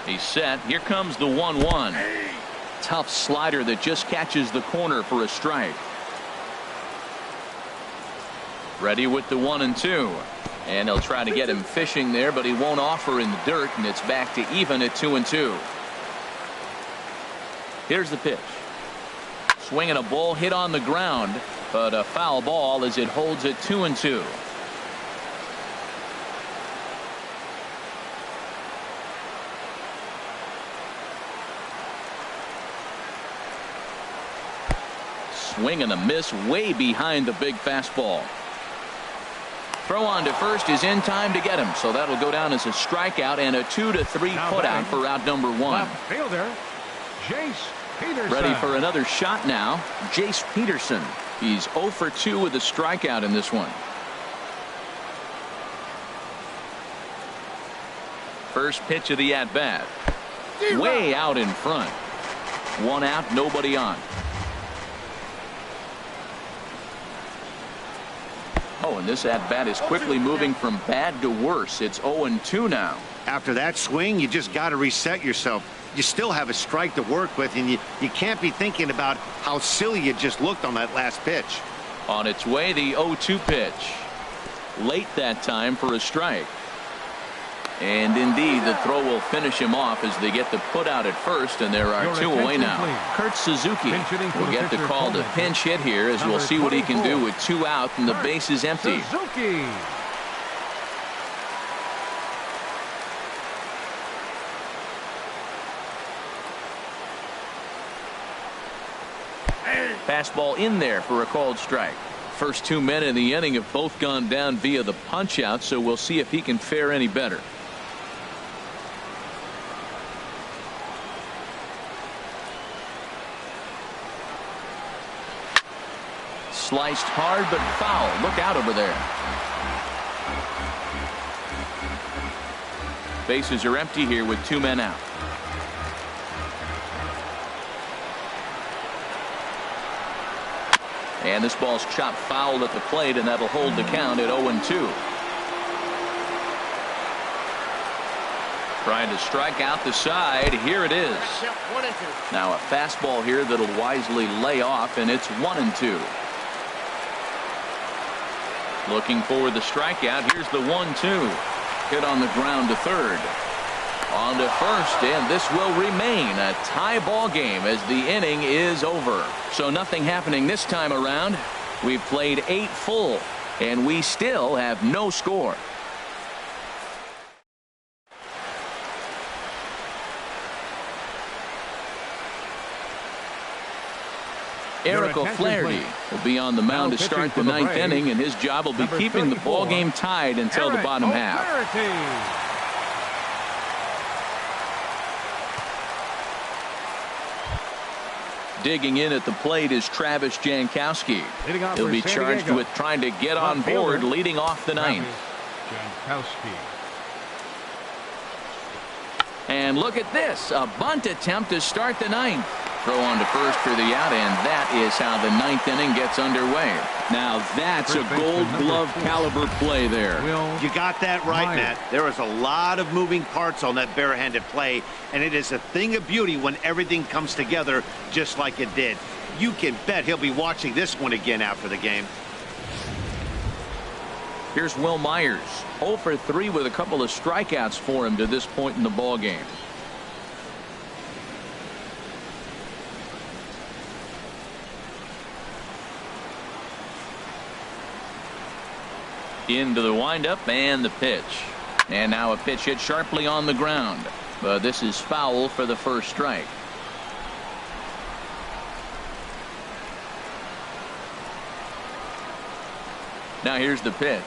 He's set. Here comes the 1-1. Tough slider that just catches the corner for a strike. Ready with the 1-2. And he'll try to get him fishing there, but he won't offer in the dirt, and it's back to even at 2-2. Here's the pitch. Swinging a ball hit on the ground, but a foul ball as it holds at 2-2. Swing and a miss way behind the big fastball. Throw on to first is in time to get him, so that'll go down as a strikeout and a 2-3 putout for out number 1.
Left fielder, Jace Peterson.
Ready for another shot now. Jace Peterson. He's 0 for 2 with a strikeout in this one. First pitch of the at-bat. Way out in front. 1 out, nobody on. Oh, and this at-bat is quickly moving from bad to worse. It's 0-2 now.
After that swing, you just got to reset yourself. You still have a strike to work with, and you can't be thinking about how silly you just looked on that last pitch.
On its way, the 0-2 pitch. Late that time for a strike. And indeed, the throw will finish him off as they get the put out at first, and there are 2 away now. Kurt Suzuki will get the call to pinch hit here as we'll see what he can do with 2 out and the base is empty.
Suzuki.
Fastball in there for a called strike. First 2 men in the inning have both gone down via the punch out, so we'll see if he can fare any better. Sliced hard but foul. Look out over there. Bases are empty here with 2 men out. And this ball's chopped foul at the plate, and that'll hold the count at 0-2. Trying to strike out the side. Here it is. Now a fastball here that'll wisely lay off, and it's 1-2. Looking for the strikeout. Here's the 1-2. Hit on the ground to third. On to first, and this will remain a tie ball game as the inning is over. So nothing happening this time around. We've played 8 full, and we still have no score. Eric O'Flaherty will be on the mound to start the 9th inning, and his job will be keeping the ball game tied until the bottom half. Digging in at the plate is Travis Jankowski. He'll be charged with trying to get on board leading off the 9th. And look at this, a bunt attempt to start the 9th. Throw on to first for the out, and that is how the 9th inning gets underway. Now that's a Gold Glove caliber play there.
You got that right, Matt. There is a lot of moving parts on that barehanded play, and it is a thing of beauty when everything comes together just like it did. You can bet he'll be watching this one again after the game.
Here's Will Myers, 0 for 3 with a couple of strikeouts for him to this point in the ball game. Into the windup and the pitch. And now a pitch hit sharply on the ground. But this is foul for the first strike. Now here's the pitch.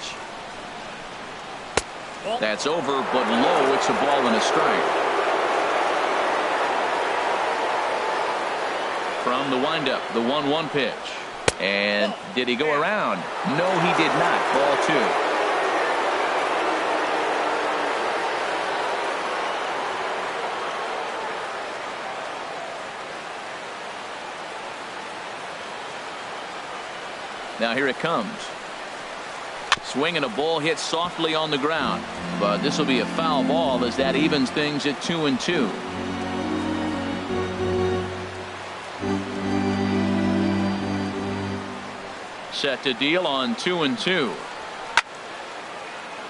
That's over, but low. It's a ball and a strike. From the windup, the 1-1 pitch. And did he go around? No, he did not. Ball 2. Now here it comes. Swinging a ball hit softly on the ground. but this will be a foul ball as that evens things at 2-2. Set to deal on 2-2.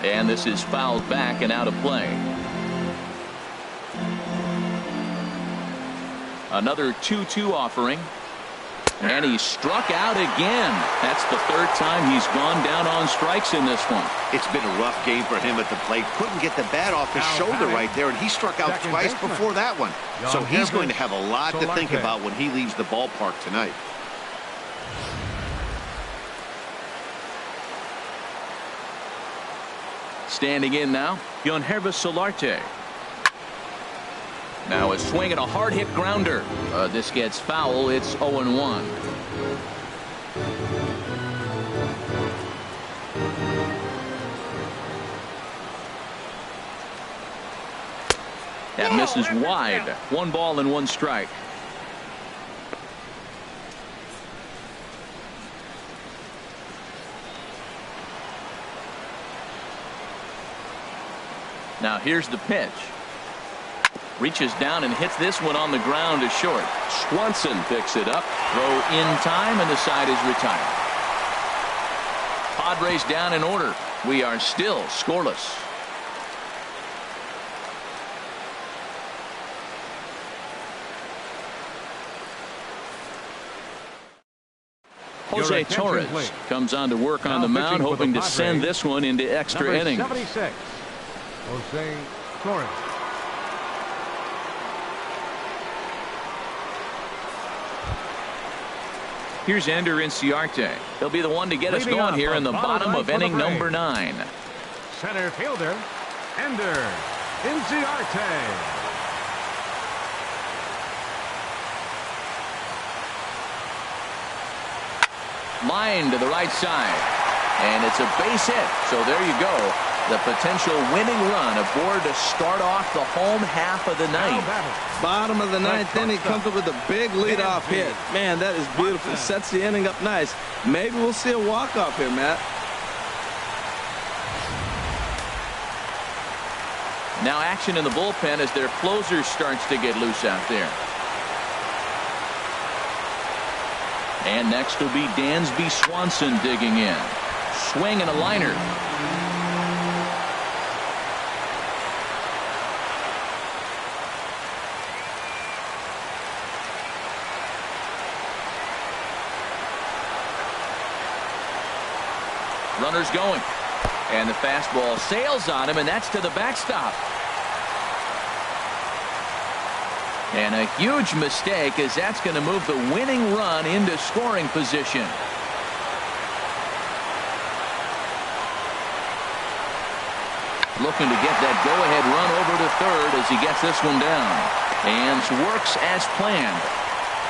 And this is fouled back and out of play. Another 2-2 offering. And he struck out again. That's the third time he's gone down on strikes in this one.
It's been a rough game for him at the plate. Couldn't get the bat off his shoulder right there, and he struck out twice before that one. So he's going to have a lot to think about when he leaves the ballpark tonight.
Standing in now, Solarte. Now a swing and a hard hit grounder. This gets foul. It's 0-1. That misses wide. 1 ball and 1 strike. Now here's the pitch. Reaches down and hits this one on the ground to short. Swanson picks it up. Throw in time, and the side is retired. Padres down in order. We are still scoreless. Jose Torres comes on to work on the mound, hoping to send this one into extra innings.
76. Jose Torres.
Here's Ender Inciarte. He'll be the one to get us going here in the bottom of inning number 9.
Center fielder, Ender Inciarte.
Line to the right side. And it's a base hit. So there you go. The potential winning run aboard to start off the home half of the ninth.
Bottom of the 9th inning, comes up with a big leadoff hit. Man, that is beautiful. Sets the inning up nice. Maybe we'll see a walk-off here, Matt.
Now action in the bullpen as their closer starts to get loose out there. And next will be Dansby Swanson digging in. Swing and a liner. Runners going. And the fastball sails on him, and that's to the backstop. And a huge mistake, as that's going to move the winning run into scoring position. Looking to get that go-ahead run over to third as he gets this one down. And works as planned.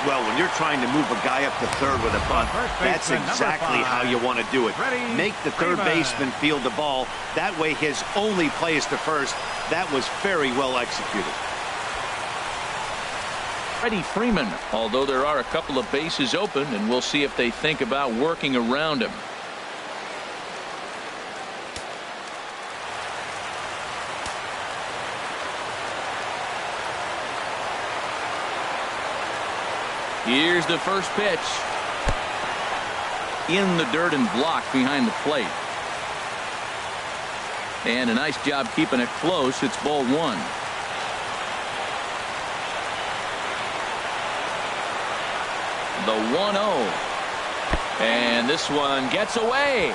Well, when you're trying to move a guy up to third with a bunt, that's exactly how you want to do it. Make the third baseman field the ball. That way his only play is to first. That was very well executed.
Freddie Freeman, although there are a couple of bases open, and we'll see if they think about working around him. Here's the first pitch. In the dirt and blocked behind the plate. And a nice job keeping it close. It's ball 1. The 1-0. And this one gets away.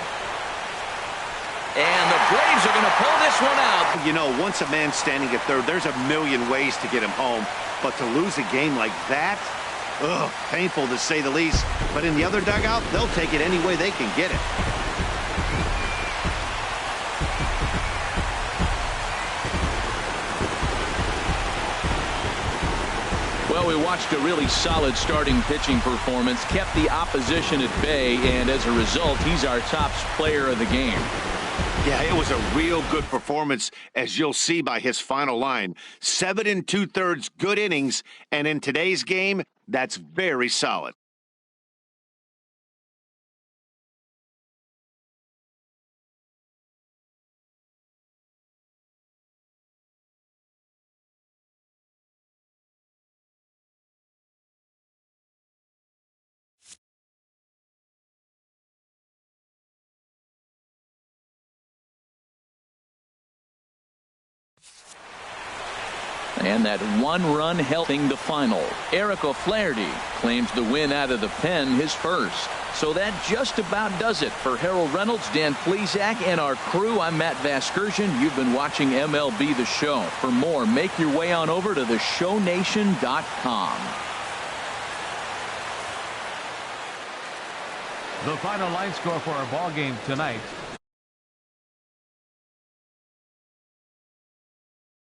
And the Braves are going to pull this one out.
You know, once a man's standing at third, there's a million ways to get him home. But to lose a game like that, ugh, painful to say the least. But in the other dugout, they'll take it any way they can get it.
Well, we watched a really solid starting pitching performance, kept the opposition at bay, and as a result, he's our top player of the game.
Yeah, it was a real good performance, as you'll see by his final line. 7 2/3 good innings, and in today's game, that's very solid.
And that one-run helping the final. Eric O'Flaherty claims the win out of the pen, his first. So that just about does it for Harold Reynolds, Dan Plesac, and our crew. I'm Matt Vasgersian. You've been watching MLB The Show. For more, make your way on over to theshownation.com.
The final line score for our ball game tonight: